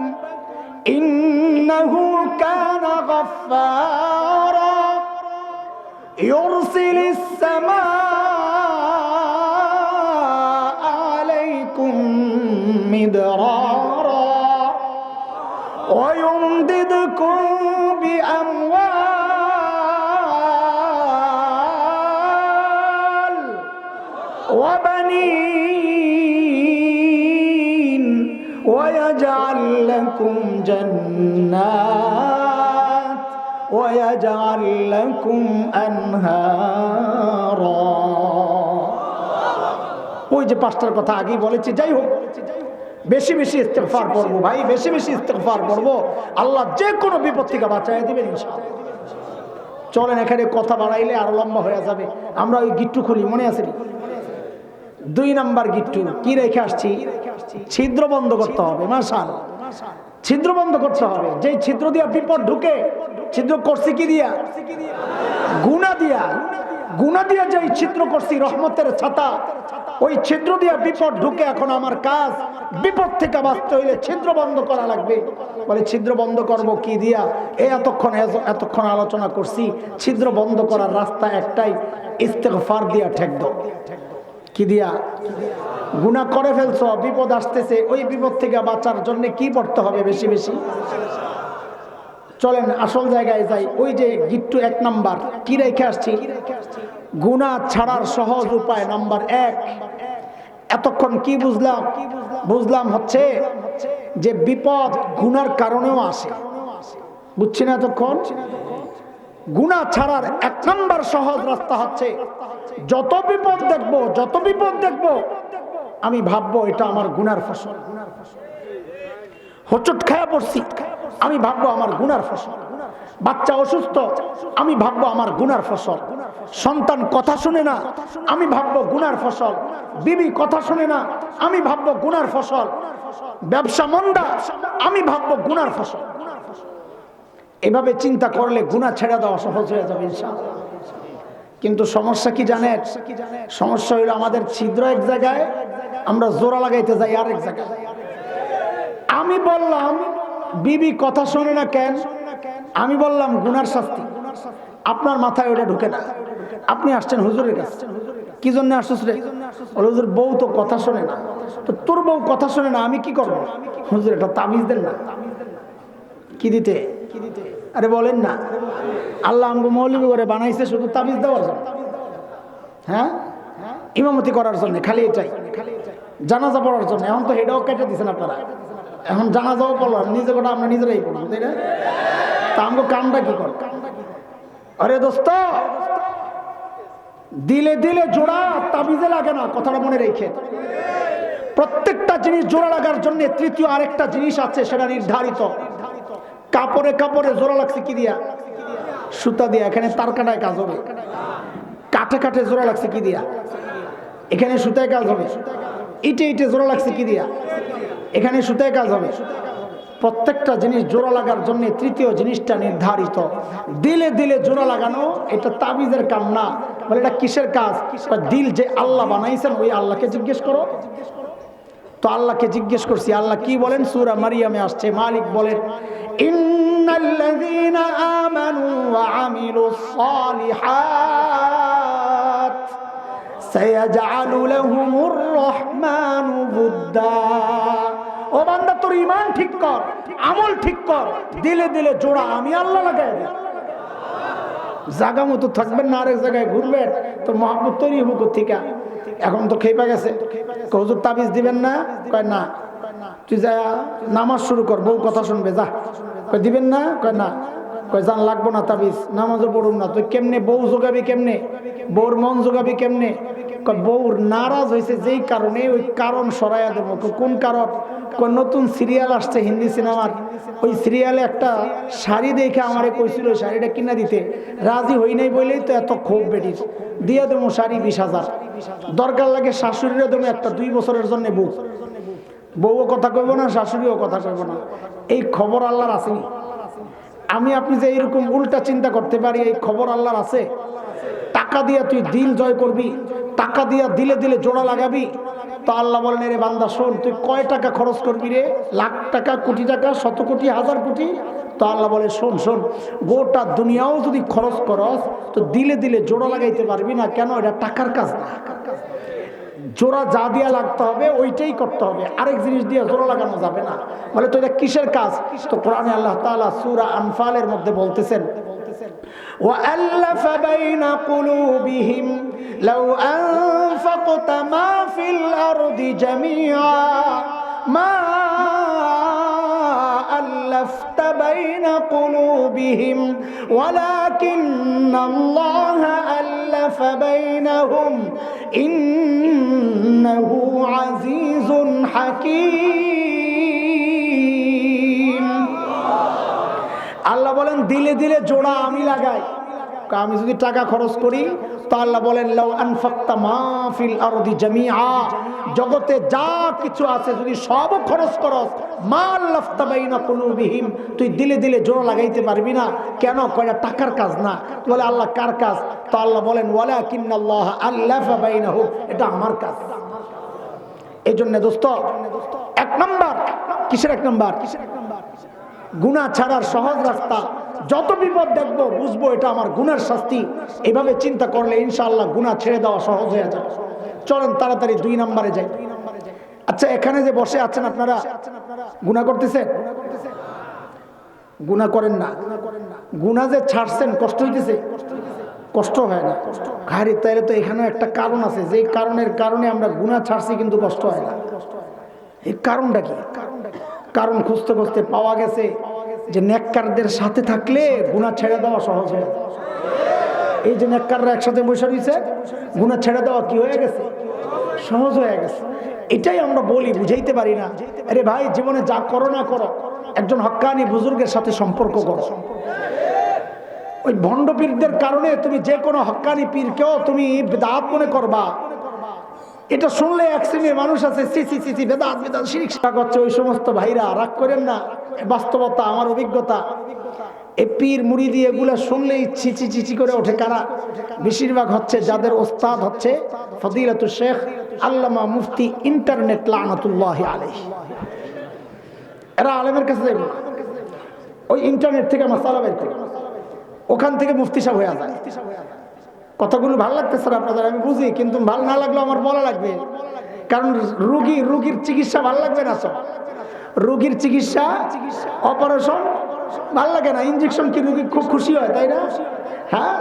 ইন্নাহু কানা গাফফারা ইউরসিলিস সামাআ আলাইকুম মিদরারা ওয়া ইউমদিদকুম বিআমওয়াল ওয়া বানিন ওয়া ইয়াজআল লাকুম জান্নাত ওয়া ইয়াজআল লাকুম আনহারা। ওই যে 5টার কথা আগেই বলেছি। যাই হোক, বেশি বেশি ইস্তিগফার করবো ভাই, বেশি বেশি ইস্তিগফার করবো, আল্লাহ যে কোনো বিপদ থেকে বাঁচাইয়া দিবেন ইনশাআল্লাহ। চলেন, এখানে কথা বাড়াইলে আরো লম্বা হয়ে যাবে। আমরা ওই গিট্টু খুলি, মনে আছে? 2 নাম্বার গিট্টু কি রেখে আসছি? ছিদ্র বন্ধ করতে হবে। মাশাআল্লাহ, ছিদ্র বন্ধ করতে হবে। যেই ছিদ্র দিয়া বিপদ ঢুকে, ছিদ্র করছি কি দিয়া? গুনাহ দিয়া। গুনাহ দিয়া যেই ছিদ্র করছি রহমতের ছাতা, ওই ছিদ্র দিয়া বিপদ ঢুকে। এখন আমার কাজ, বিপদ থেকে বাঁচতে হইলে ছিদ্র বন্ধ করা লাগবে। বলে ছিদ্র বন্ধ করব কি দিয়া? এতক্ষণ আলোচনা করছি, ছিদ্র বন্ধ করার রাস্তা একটাই, ইস্তিগফার দিয়া ঠেক দাও। কি দিয়া? গুনাহ করে ফেলছো, বিপদ আসতেছে, ওই বিপদ থেকে বাঁচার জন্য কি পড়তে হবে? বেশি বেশি। চলেন আসল জায়গায় যাই। ওই যে গিট্টু 1 নাম্বার কি রেখে আসছি? গুনাহ ছাড়ার সহজ উপায় নাম্বার 1। এতক্ষণ কি বুঝলাম? বুঝলাম হচ্ছে যে বিপদ গুনার কারণেও আসে। বুঝছি না এতক্ষণ? গুনাহ ছাড়ার 1 নাম্বার সহজ রাস্তা হচ্ছে, যত বিপদ দেখবো আমি ভাববো এটা আমার গুনার ফসল। হোঁচট খায়া পড়ছি, আমি ভাববো আমার গুনার ফসল। বাচ্চা অসুস্থ, আমি ভাববো আমার গুনার ফসল। সন্তান কথা শুনে না, আমি ভাববো গুনার ফসল। বিবি কথা শুনে না, আমি ভাববো গুনার ফসল। ব্যবসা মন্দা, আমি ভাববো গুনার ফসল। এভাবে চিন্তা করলে গুনাহ ছেড়ে দেওয়া সহজ হয়ে যাবে ইনশাআল্লাহ। কিন্তু সমস্যা কি জানেন? সমস্যা হইলো আমাদের ছিদ্র এক জায়গায়, আমরা জোড়া লাগাইতে যাই আরেক জায়গায়। আমি বললাম বিবি কথা শোনে না কেন? আমি বললাম গুনার শাস্তি। আপনার মাথায় ওটা ঢুকে না। আপনি আসছেন হুজুরের কাছে, কি জন্য আসছিস রে? বলে হুজুর বউ তো কথা শোনে না। তো তোর বউ কথা শোনে না, আমি কি করবো? হুজুর এটা তাবিজ দেন না। কি দিতে? আরে বলেন না, আল্লাহ আমগো মৌলবি করে বানাইছে শুধু তাবিজ দেওয়ার জন্য, হ্যাঁ, ইমামতি করার জন্য, খালি এটাই, জানাজা পড়ার জন্য। এখন তো হেডাও কেটে দিচ্ছেন আপনারা, এখন জানাজাও পড়লাম, নিজে গোটা আমরা নিজেরাই পড়লাম, তাই না? তা আমগো কামটা কি কর? আরে দোস্ত, দিলে দিলে জোড়া তাবিজে লাগে না, কথাটা মনে রেখে। প্রত্যেকটা জিনিস জোড়া লাগার জন্য তৃতীয় আরেকটা জিনিস আছে, সেটা নির্ধারিত। কাপড়ে কাপড়ে জোড়া লাগছে কি দিয়া? সুতা দিয়া। এখানে তার কাটায় কাজ হবে। কাঠে কাঠে জোড়া লাগছে কি দিয়া? এখানে সুতায় কাজ হবে। ইটে ইটে জোড়া লাগছে কি দিয়া? এখানে সুতায় কাজ হবে। প্রত্যেকটা জিনিস জোড়া লাগার জন্য তৃতীয় জিনিসটা নির্ধারিত। দিলে দিলে জোড়া লাগানো এটা তাবিজের কাম না। বলে এটা কিসের কাজ? দিল যে আল্লাহ বানাইছেন ওই আল্লাহকে জিজ্ঞেস করো। তো আল্লাহকে জিজ্ঞেস করছি, আল্লাহ কি বলেন? সূরা মারিয়ামে আসছে, মালিক বলেন ইন্নাল্লাযীনা আমানু ওয়া আমিলুস সালিহাত সায়াজআলু লাহুমুর রহমানু বুদ্দা। ও বান্দা, তোর ঈমান ঠিক কর, আমল ঠিক কর, দিলে দিলে জোড়া আমি আল্লাহ লাগাই দিই। জায়গা মতো থাকবেন না, আরেক জায়গায় ঘুরবেন, তোর মহব্বত তৈরি হবো কোথেকে? এখন তো খেপা গেছে, হুজুর তাবিজ দিবেন না? কয় না। তুই যা নামাজ শুরু কর, বউ কথা শুনবে, যা। কয় দিবেন না? কয় না। কয় জান লাগবো না তাবিজ, নামাজও পড়ুন না। তুই কেমনে বউ জোগাবি? কেমনে বউর মন জোগাবি? কেমনে? বউর নারাজ হয়েছে যেই কারণে, ওই কারণ সরাইয়া দেবো। কোন কারণ? নতুন সিরিয়াল আসছে হিন্দি সিনেমার, ওই সিরিয়ালে একটা শাড়ি দেখে আমারে কইছিল শাড়িটা কিনা দিতে, রাজি হই নাই বলেই তো এত ক্ষোভ বেটির। দিয়ে দেবো শাড়ি 20,000, দরকার লাগে শাশুড়িরও দেবো একটা 2 বছরের জন্য। বউও কথা কইব না, শাশুড়িও কথা কইব না। এই খবর আল্লাহর আসেনি। আমি আপনি যে এরকম উল্টা চিন্তা করতে পারি, এই খবর আল্লাহর আছে। টাকা দিয়া তুই দিল জয় করবি, টাকা দিয়া দিলে দিলে জোড়া লাগাবি। তো আল্লাহ বলেন, রে বান্দা শোন, তুই কয় টাকা খরচ করবি রে? লাখ টাকা, কোটি টাকা, শত কোটি, হাজার কোটি? তো আল্লাহ বলে শোন শোন, গোটা দুনিয়াও যদি খরচ করস তো দিলে দিলে জোড়া লাগাইতে পারবি না। কেন? এটা টাকার কাজ না। জোড়া যা দিয়া লাগতে হবে ওইটাই করতে হবে, আরেক জিনিস দিয়ে জোড়া লাগানো যাবে না। বলে তো এটা কিসের কাজ? তো কোরআনে আল্লাহ তাআলা সূরা আনফালের মধ্যে বলতেছেন وَأَلَّفَ بَيْنَ قُلُوبِهِمْ لَوْ أَنفَقْتَ مَا فِي الْأَرْضِ جَمِيعًا مَا أَلَّفْتَ بَيْنَ قُلُوبِهِمْ وَلَكِنَّ اللَّهَ أَلَّفَ بَيْنَهُمْ إِنَّهُ عَزِيزٌ حَكِيمٌ। আল্লাহ বলেন দিলে দিলে জোড়া আমি লাগাই। আমি যদি টাকা খরচ করি তো আল্লাহ বলেন লাউ আনফাকতা মা ফিল আরদি জামিআ, জগতে যা কিছু আছে যদি সব খরচ করস, মা আল্লাফতা বাইনা কুলুবিহিম, তুই দিলে দিলে জোড়া লাগাইতে পারবি না। কেন? কয়টা টাকার কাজ না। বলে আল্লাহ কার কাজ? তো আল্লাহ বলেন ওয়ালাকিন্নাল্লাহ আল্লাফা বাইনাহুম, এটা আমার কাজ। এই জন্য দোস্ত, 1 নাম্বার, কিসের 1 নাম্বার? গুনাহ ছাড়ার সহজ রাস্তা। যত বিপদ দেখবো বুঝবো এটা আমার গুনার শাস্তি। এভাবে চিন্তা করলে ইনশাআল্লাহ গুনাহ ছেড়ে দেওয়া সহজ হয়ে যাবে। চলেন তাড়াতাড়ি 2 নম্বরে যাই। আচ্ছা, এখানে যে বসে আছেন আপনারা গুনাহ করতেছেন? গুনাহ করেন না? গুনাহ যে ছাড়ছেন কষ্ট হইতেছে? কষ্ট হয় না? খালি তাইলে তো এখানে একটা কারণ আছে, যে কারণে আমরা গুনাহ ছাড়ছি কিন্তু কষ্ট হয় না। এই কারণটা কি? কারণ খুঁজতে খুঁজতে পাওয়া গেছে যে নেককারদের সাথে থাকলে গুনাহ ছেড়ে দেওয়া সহজ হয়ে যায়। এই যে নেককাররা একসাথে বসে রয়েছে, গুনাহ ছেড়ে দেওয়া কি হয়ে গেছে? সহজ হয়ে গেছে। এটাই আমরা বলি, বুঝাইতে পারি না। আরে ভাই, জীবনে যা করো না করো, একজন হক্কানি বুজুর্গের সাথে সম্পর্ক করো। ওই ভণ্ড পীরদের কারণে তুমি যে কোনো হক্কানি পীরকেও তুমি বিদআত মনে করবা, এটা শুনলে এক শ্রেণীর মানুষ আছে সি বেদাত বেদাত শিরক করছে। ওই সমস্ত ভাইরা রাগ করেন না, বাস্তবতা, আমার অভিজ্ঞতা। এই পীর মুরিদি এগুলা শুনলেই চিচি চিচি করে ওঠে। কারা? বেশিরভাগ হচ্ছে যাদের ওস্তাদ হচ্ছে ফদিলাতুল শেখ আল্লামা মুফতি ইন্টারনেট লানাতুল্লাহি আলাইহি। এরা আলেমের কাছে যাবে, ওই ইন্টারনেট থেকে মাসালা বের করে ওখান থেকে মুফতি সাহেব হয়ে যায়। কথাগুলো ভালো লাগতেছে না আপনাদের, আমি বুঝি, কিন্তু ভালো না লাগলেও আমার বলা লাগবে, কারণ রুগীর চিকিৎসা ভালো লাগবে না। সব রুগীর চিকিৎসা, অপারেশন ভাল লাগে না, ইঞ্জেকশন কি রুগী খুব খুশি হয়, তাই না? হ্যাঁ,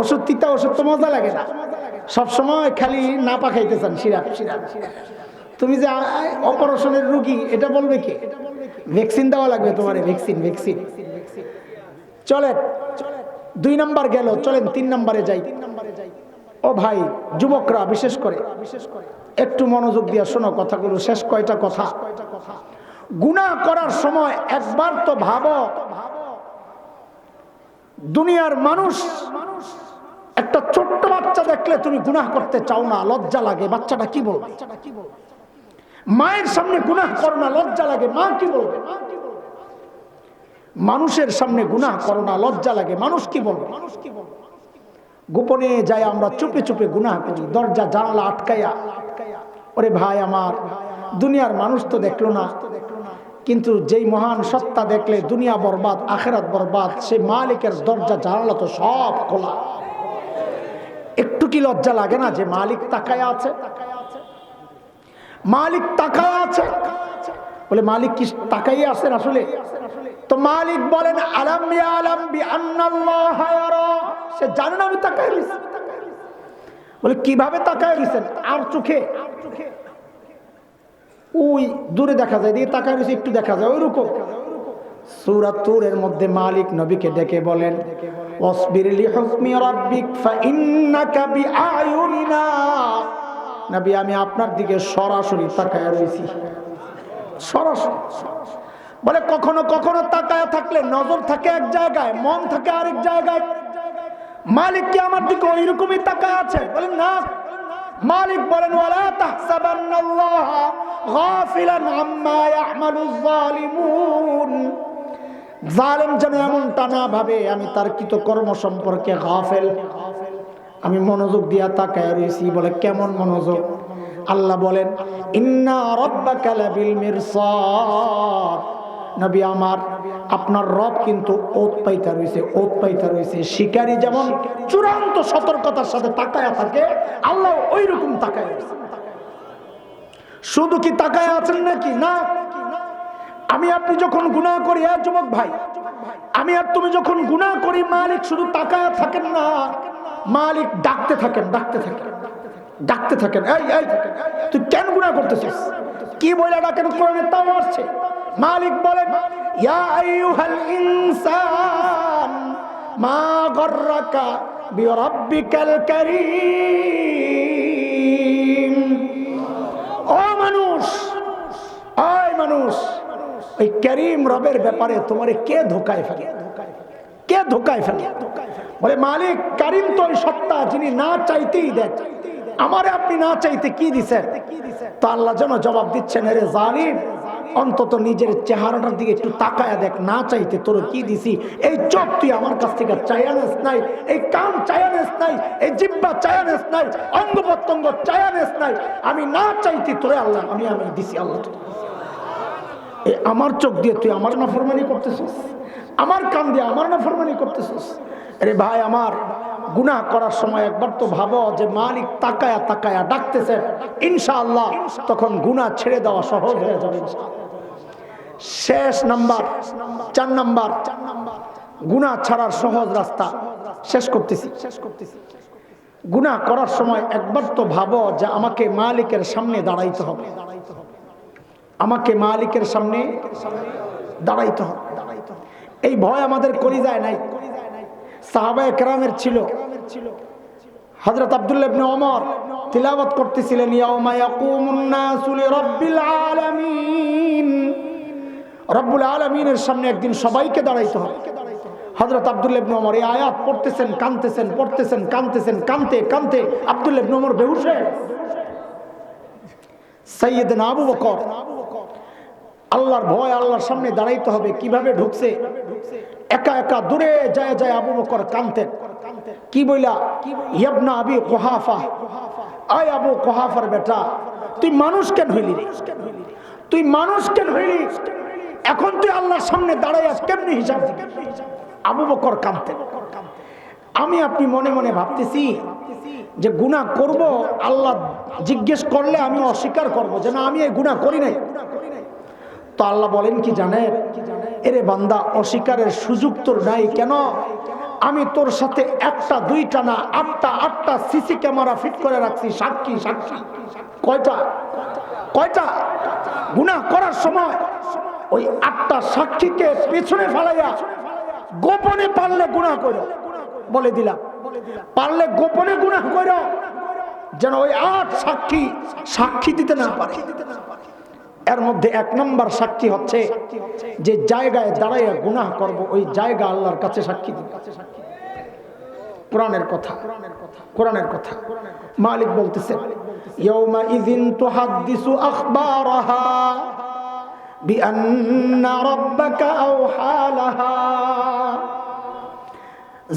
ওষুধ তিতা ওষুধ তো মজা লাগে না, সবসময় খালি না পাখাইতে চান সিরাপ। তুমি যে অপারেশনের রুগী, এটা বলবে কে? ভ্যাকসিন দেওয়া লাগবে তোমার, ভ্যাকসিন। চলেন 2 নাম্বার গেল, চলেন 3 নাম্বারে যাই। ও ভাই যুবকরা বিশেষ করে একটু মনোযোগ দিয়ে শোনো কথাগুলো, শেষ কয়টা কথা। গুনাহ করার সময় একবার তো ভাবো, দুনিয়ার মানুষ একটা ছোট্ট বাচ্চা দেখলে তুমি গুনাহ করতে চাও না, লজ্জা লাগে, বাচ্চাটা কি বলবে? মায়ের সামনে গুনাহ করো না, লজ্জা লাগে, মা কি বলবে? মানুষের সামনে গুনাহ করো না, লজ্জা লাগে, মানুষ কি বলবে? গোপনে যায় আমরা চুপে চুপে গুনাহ করি, দরজা জানালা আটকায়া। ওরে ভাই আমার, দুনিয়ার মানুষ তো দেখলো না, কিন্তু যেই মহান সত্তা দেখলে দুনিয়া বরবাদ আখিরাত বরবাদ, সেই মালিকের দরজা জানালা তো সব খোলা। একটু কি লজ্জা লাগে না যে মালিক তাকায় আছে? মালিক তাকায় আছে বলে, মালিক কি তাকাই আছেন আসলে? তো মালিক বলেন আলাম ইয়ালাম বিআন্নাল্লাহ ইয়ারা, সে জানে না আমি তাকায় রইছি। বলে কিভাবে তাকায় রইছেন? আর চোখে ওই দূরে দেখা যায়, দিকে তাকায় রইছে, একটু দেখা যায় ওইরকম। সূরা তুরের মধ্যে মালিক নবীকে ডেকে বলেন, ওয়াসবির লিহুকমি রাব্বিক ফাইন্নাকা বিআয়ুনিনা। নবী আমি আপনার দিকে সরাসরি তাকায় রইছি, সরাসরি। বলে কখনো কখনো তাকায় থাকলে নজর থাকে এক জায়গায়, মন থাকে আরেক জায়গায়। মালিক কি আমার দিকে ওইরকমই তাকায় আছে? বলেন না। মালিক বলেন ওয়ালা তাহসাবান্নাল্লাহ গাফিলান আম্মা ইয়ামালুয যালিমুন। জালেম যেন এমনটা না ভাবে আমি তার কৃতকর্ম সম্পর্কে গাফেল। আমি মনোযোগ দিয়া তাকায় রইছি। বলে কেমন মনোযোগ? আল্লাহ বলেন ইন্না রাব্বাকা লাবিল মিরসাদ। নবী আমার, আপনার রব কিন্তু ওত পাইতা রইছে। শিকারী যেমন চূড়ান্ত সতর্কতার সাথে তাকায়া থাকে, আল্লাহ ওই রকম তাকায় রইছে। শুধু কি তাকায় আছেন নাকি? না। আমি আপনি যখন গুনাহ করি, যুবক ভাই, আমি আর তুমি যখন গুনাহ করি, মালিক শুধু তাকায় থাকেন না, মালিক ডাকতে থাকেন। এই তুই কেন গুনাহ করতেছিস? কি বলে ডাকেন? কোরআনে তাও আসছে। মালিক বলেন ইয়া আইয়ুহাল ইনসান মা গররাকা বিরাব্বিকাল কারীম। ও মানুষ, ওই কারীম রবের ব্যাপারে তোমারে কে ধোকায় ফেলে? বলে মালিক কারীম তো ওই সত্তা যিনি না চাইতেই দেন। আমারে আপনি না চাইতে কি দিছেন? তো আল্লাহ যেন জবাব দিচ্ছেন, আরে জালিম, অন্তত নিজের চেহারাটার দিকে একটু তাকায়া দেখ, না চাইতে তোর কি দিছি। এই চোখ তুই আমার কাছ থেকে চায়ানেস নাই, এই কান চায়ানেস নাই, এই জিহ্বা চায়ানেস নাই, অঙ্গ প্রত্যঙ্গ চায়ানেস নাই। আমি না চাইতে তোরে আল্লাহ আমি দিছি। আল্লাহ আমার চোখ দিয়ে তুই আমার নাফরমানি করতেছিস, আমার কান দিয়ে আমার নাফরমানি করতেছিস। আরে ভাই আমার, গুনাহ করার সময় একবার তো ভাবো যে মালিক তাকায়া ডাকতেছেন, ইনশাআল্লাহ তখন গুনাহ ছেড়ে দেওয়া সহজ হয়ে যাবে। শেষ নাম্বার 4 নাম্বার, গুনাহ ছাড়ার সহজ রাস্তা শেষ করতেছি। গুনাহ করার সময় একবার তো ভাবো যে আমাকে মালিকের সামনে দাঁড়াইতে হবে, দাঁড়াইতে হবে। এই ভয় আমাদের কলিজায় নাই, সাহাবায়ে কেরামের ছিল। হযরত আব্দুল্লাহ ইবনে ওমর তিলাওয়াত করতেছিলেন, ইয়াউমা ইয়াকুমুন নাসু লিরাব্বিল আলামিন। রব্বুল আলামিনের সামনে একদিন সবাইকে দাঁড়াইতে হবে। হযরত আব্দুল্লাহ ইবনে ওমর এই আয়াত পড়তেছেন, কাঁদতে আব্দুল্লাহ ইবনে ওমর বেহুশ হয়ে সাইয়েদনা আবু বকর, আল্লাহর ভয়, আল্লাহর সামনে দাঁড়াইতে হবে, কিভাবে ঢুকছে, একা দূরে যায় আবু বকর কাঁদতেন। কি বইলা? ইবনা আবি কুহাফা, আয় আবু কুহাফার বেটা, তুই মানুষ কেন হইলি রে? এখন তুই আল্লাহর সামনে দাঁড়াইয়া কেমনি হিসাব দিবি? আবু বকর কাঁদতেন। আমি আপনি মনে মনে ভাবতেছি যে গুনাহ করব, আল্লাহ জিজ্ঞেস করলে আমি অস্বীকার করব যে না আমি এই গুনাহ করি নাই। তো আল্লাহ বলেন কি জানেন, এরে বান্দা অস্বীকারের সুযোগ তোর নাই। কেন? আমি তোর সাথে একটা দুইটা না আটটা সিসি ক্যামেরা ফিট করে রাখছি। সাক্ষী সাক্ষী কয়টা? গুনাহ করার সময় ওই 8টা সাক্ষীকে পেছনে ফেলাইয়া গোপনে পারলে গুনাহ করো, বলে দিলাম, পারলে গোপনে গুনাহ করো, যেন ওই 8 সাক্ষী দিতে না পারে। এর মধ্যে 1 নম্বর সাক্ষী হচ্ছে যে জায়গায় দাঁড়াইয়া গুনাহ করব ওই জায়গা আল্লাহর কাছে সাক্ষী দিবে। কোরআনের কথা মালিক বলতেছেন, ইয়াউমা ইযিন তুহাদ্দিসু আখবারাহা বিআন্না রাব্বাকা আওহা লাহা।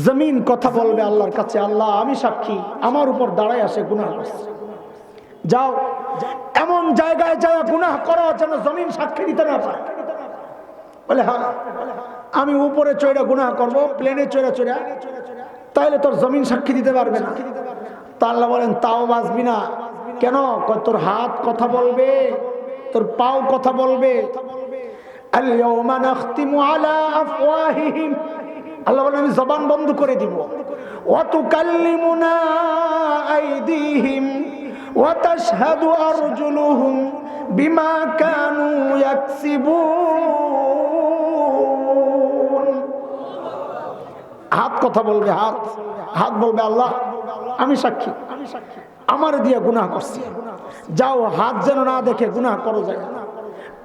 জমিন কথা বলবে আল্লাহর কাছে, আল্লাহ আমি সাক্ষী, আমার উপর দাঁড়ায় আসে গুনাহ করছে, যাও এমন জায়গায় যায় গুনাহ করো যেন জমিন সাক্ষী দিতে না পারে। বলে হ্যাঁ আমি উপরে চড়ে গুনাহ করব, প্লেনে চড়ে, তাইলে তোর জমিন সাক্ষী দিতে পারবে না। তা আল্লাহ বলেন তাও বাঁচবি না। কেন? তোর হাত কথা বলবে, তোর পাও কথা বলবে। আল-ইয়াওমা নাখতিমু আলা আফওয়াহিহিম, আল্লাহ বলেন আমি জবান বন্ধ করে দিব। ওয়া তুকাল্লিমুনা আইদিহিম ওয়া তাশহাদু আরজুলুহুম বিমা কানু ইয়াকসিবুন। হাত কথা বলবে, হাত বলবে আল্লাহ আমি সাক্ষী, আমার দিয়ে গুনাহ করছি, যাও হাত যেন না দেখে গুনাহ করো, যায়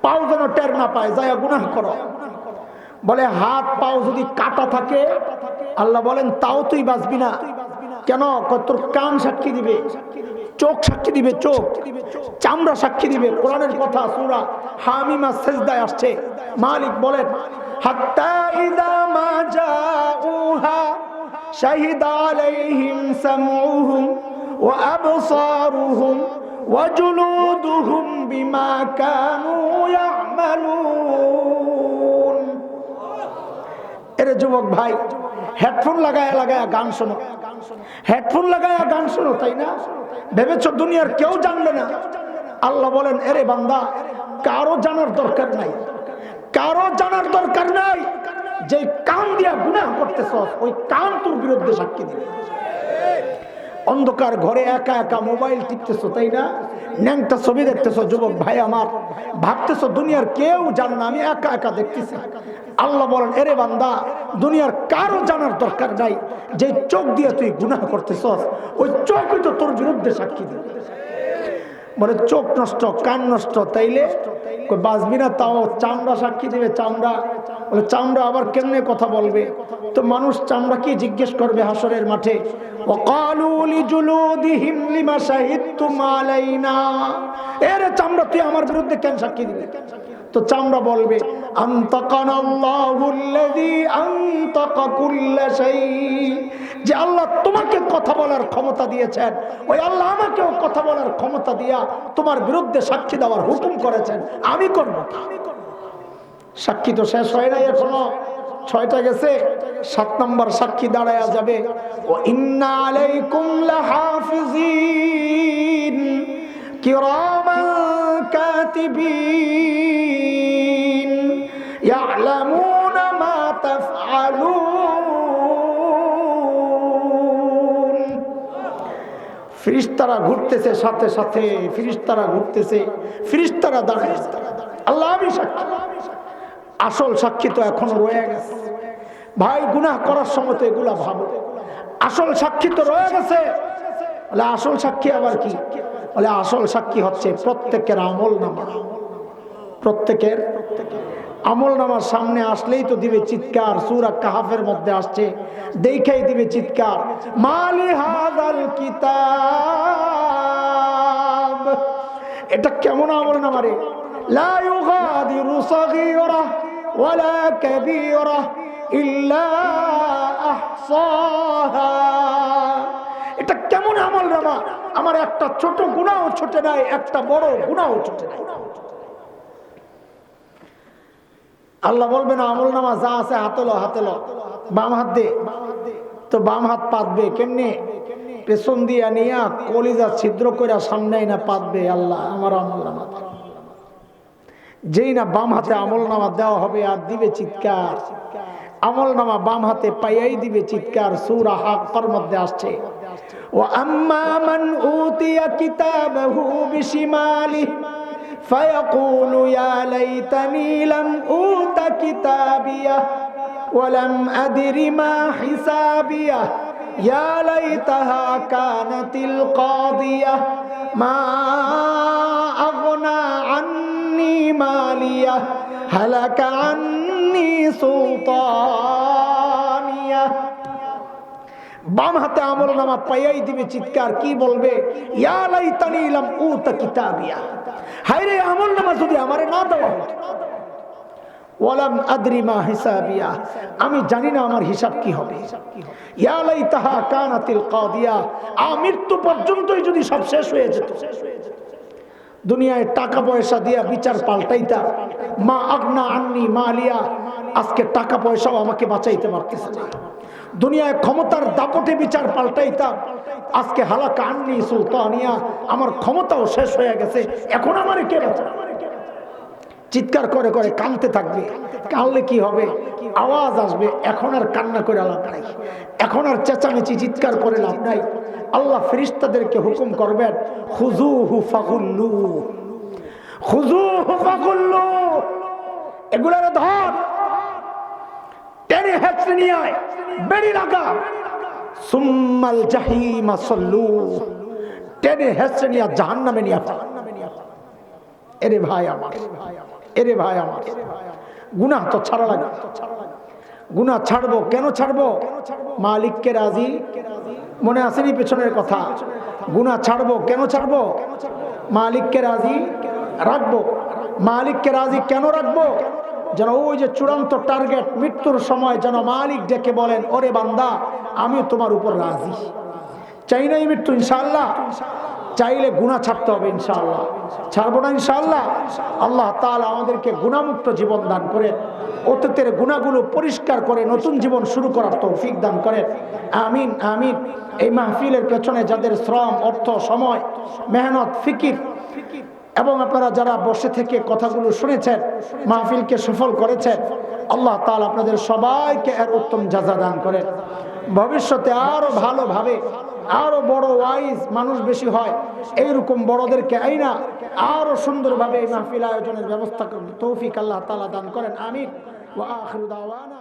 পাও যেন টের না পায়, যায় গুনাহ করো। বলে হাত পাও যদি কাটা থাকে আল্লাহ বলেন তাও তুই বাঁচবি না। কেন? তোর কান সাক্ষী দিবে, চোখ সাক্ষী দিবে, চোখ চামড়া সাক্ষী দিবে। কোরআনের কথা সূরা হামিমা সিজদায় আসছে। মালিক বলেন হাত্তা ইযা মা জাউহা শাহিদা আলাইহিম সামউহুম ওয়া আবসারুহুম ওয়া জুলুদুহুম বিমা কানু ইয়ামালুন। এরে যুবক ভাই, হেডফোন লাগায়া গান শোনো, হেডফোন লাগায়া গান শোনো, তাই না? ভেবেছো দুনিয়ার কেউ জানবে না। আল্লাহ বলেন এরে বান্দা কারো জানার দরকার নাই, কারো জানার দরকার নাই। যে কান দিয়া গুনাহ করতেছ ওই কান তোর বিরুদ্ধে সাক্ষী দিবে। অন্ধকার ঘরে একা একা মোবাইল টিপতেছো, তাই না? ন্যাংটা ছবি দেখতেছো, যুবক ভাই আমার, ভাবতেছো দুনিয়ার কেউ জানে না, আমি একা একা দেখতেছি। আল্লাহ বলেন এরে বান্দা দুনিয়ার কারো জানার দরকার নাই। যে চোখ দিয়ে তুই গুনাহ করতেছস ওই চোখই তো তোর বিরুদ্ধে সাক্ষী দিবে। বলে চোখ নষ্ট, কান নষ্ট, তাইলে বাঁচবি না। তাও চামড়া সাক্ষী দিবে, চামড়া। বলে চামড়া আবার কেমনে কথা বলবে? তো মানুষ চামড়াকে জিজ্ঞেস করবে হাসরের মাঠে, ওয়াকালু লিজুলুদিহিম লিমা শাহিদতুম আলাইনা। এরে চামড়া তুই আমার বিরুদ্ধে কেন সাক্ষী দিবি? তো চামড়া বলবে আনতাকানাল্লাহুল্লাযী আনতাকা কুল্লা শাই, যে আল্লাহ তোমাকে কথা বলার ক্ষমতা দিয়েছেন ওই আল্লাহ আমাকেও কথা বলার ক্ষমতা দিয়া তোমার বিরুদ্ধে সাক্ষী দেওয়ার হুকুম করেছেন, আমি করব। সাক্ষী তো শেষ হয় নাই এখনো, 6টা গেছে, 7 নম্বর সাক্ষী দাঁড়ায়া যাবে। ওয়া ইন্না আলাইকুম লাহাফিজিন কিরামান কাতিবিন ইয়ালামুনা মা তাফআলুন। ফেরেশতারা ঘুরতেছে, সাথে সাথে ফেরেশতারা ঘুরতেছে, ফেরেশতারা দাঁড়ায়। আল্লাহ আমি সাক্ষী। আসল সাক্ষী তো এখনো রয়ে গেছে ভাই। গুনাহ করার সময় তো এগুলা ভাবো, আসল সাক্ষী তো রয়ে গেছে। বলে আসল সাক্ষী আবার কি? বলে আসল সাক্ষী হচ্ছে প্রত্যেকের আমল নামা। প্রত্যেকের আমল নামার সামনে আসলেই তো দিবে চিৎকার। সূরা কাহাফের মধ্যে আসছে, দেখেই দিবে চিৎকার, মালি হাযাল কিতাব। এটা কেমন আমল নামা রে? লা ইউগাদিরু সাগীরা ওয়ালা কাবীরা ইল্লা আহসাহা। এটা কেমন আমল নামা? আমার একটা ছোট গুনাহও ছোটে নাই, একটা বড় গুনাহও ছোটে নাই। আল্লাহ বলবে না আমল নামা যা আছে হাতে লো, বাম হাত দে। তো বাম হাত পাতবে কেমনে? পেছন দিয়া নিয়া কলিজা ছিদ্র করে সামনে না পাতবে। আল্লাহ আমার আমলনামা, যেই না বাম হাতে আমলনামা দেওয়া হবে আর দিবে চিৎকার, আমলনামা বাম হাতে পাইয়াই দিবে চিৎকার। সূরা হাক্কার মধ্যে আসছে, ওয়া আম্মা মান উতিয়া কিতাবাহু বিশিমালিহি ফায়াকুলু ইয়া লাইতানি লাম উতা কিতাবিয়া ওয়া লাম আদরি মা হিসাবিয়া ইয়া লাইতাহা কানাতিল কাদিয়া মা আগনা আন্নি মালিয়া হালাকা আন্নি সুলতানিয়া। বাম হাতে আমলনামা পাইয়াই দিবে চিৎকার। কি বলবে? ইয়া লাইতানি লাম উতা কিতাবিয়া, হায় রে আমলনামা যদি আমারে না দেওয়া হতো। ওয়ালাম আদরি মা হিসাবিয়া, আমি জানি না আমার হিসাব কি হবে। ইয়া লাইতাহা কানাতিল কাদিয়া, মৃত্যু পর্যন্তই যদি সব শেষ হয়ে যেত। দুনিয়ায় টাকা পয়সা দিয়া বিচার পাল্টাইতাম, মা আগনা আন্নি মালিয়া, আজকে টাকা পয়সাও আমাকে বাঁচাইতে পারতেছে না। দুনিয়ায় ক্ষমতার দাপটে বিচার পাল্টাইতাম, আজকে হালাকা আন্নি সুলতানিয়া, আমার ক্ষমতাও শেষ হয়ে গেছে, এখন আমার কে বাঁচাবে? চিৎকার করে করে কাঁদতে থাকবে। কাঁদলে কি হবে? আওয়াজ আসবে। এখন আর কান্না করে লাভ নাই, এখন আর চেঁচামেচি চিৎকার করে লাভ নাই। আল্লাহ ফেরেশতাদেরকে হুকুম করবেন, খুযুহু ফাগুল্লু, খুযুহু ফাগুল্লু, এগুলার ধর, টেনে হেঁচড়ে নিয়ে আয়, বেড়ি লাগা, সুম্মাল জাহিমা সাল্লু, টেনে হেঁচড়ে নিয়ে জাহান্নামে নিয়ে ফেল। এরে ভাই আমার, এরে ভাই আমার, গুনাহ তো ছাড়া লাগে। গুনাহ ছাড়বো কেন? ছাড়বো মালিককে রাজি, মনে আসেনি পেছনের কথা? গুনাহ ছাড়বো কেন? ছাড়বো মালিককে রাজি রাখবো। মালিককে রাজি কেন রাখবো? যেন ওই যে চূড়ান্ত টার্গেট মৃত্যুর সময় যেন মালিক ডেকে বলেন, ওরে বান্দা আমি তোমার উপর রাজি। চাই নাই মৃত্যু ইনশাআল্লাহ, চাইলে গুনাহ ছাড়তে হবে ইনশাআল্লাহ। ছাড়বো না ইনশাআল্লাহ। আল্লাহ তাআলা আমাদেরকে গুনাহমুক্ত জীবন দান করেন, অতীতের গুনাহগুলো পরিষ্কার করে নতুন জীবন শুরু করার তৌফিক দান করেন। আমিন আমিন। এই মাহফিলের পেছনে যাদের শ্রম, অর্থ, সময়, মেহনত, ফিকির এবং আপনারা যারা বসে থেকে কথাগুলো শুনেছেন, মাহফিলকে সফল করেছেন, আল্লাহ তাআলা আপনাদের সবাইকে এর উত্তম জাযা দান করেন। ভবিষ্যতে আরো ভালোভাবে, আরো বড় ওয়াইজ মানুষ বেশি হয়, এইরকম বড়দেরকে আইনা আরো সুন্দরভাবে এই মাহফিল আয়োজনের ব্যবস্থা করতে তৌফিক আল্লাহ তাআলা দান করেন। আমিন। ওয়া আখিরু দাওয়ানা।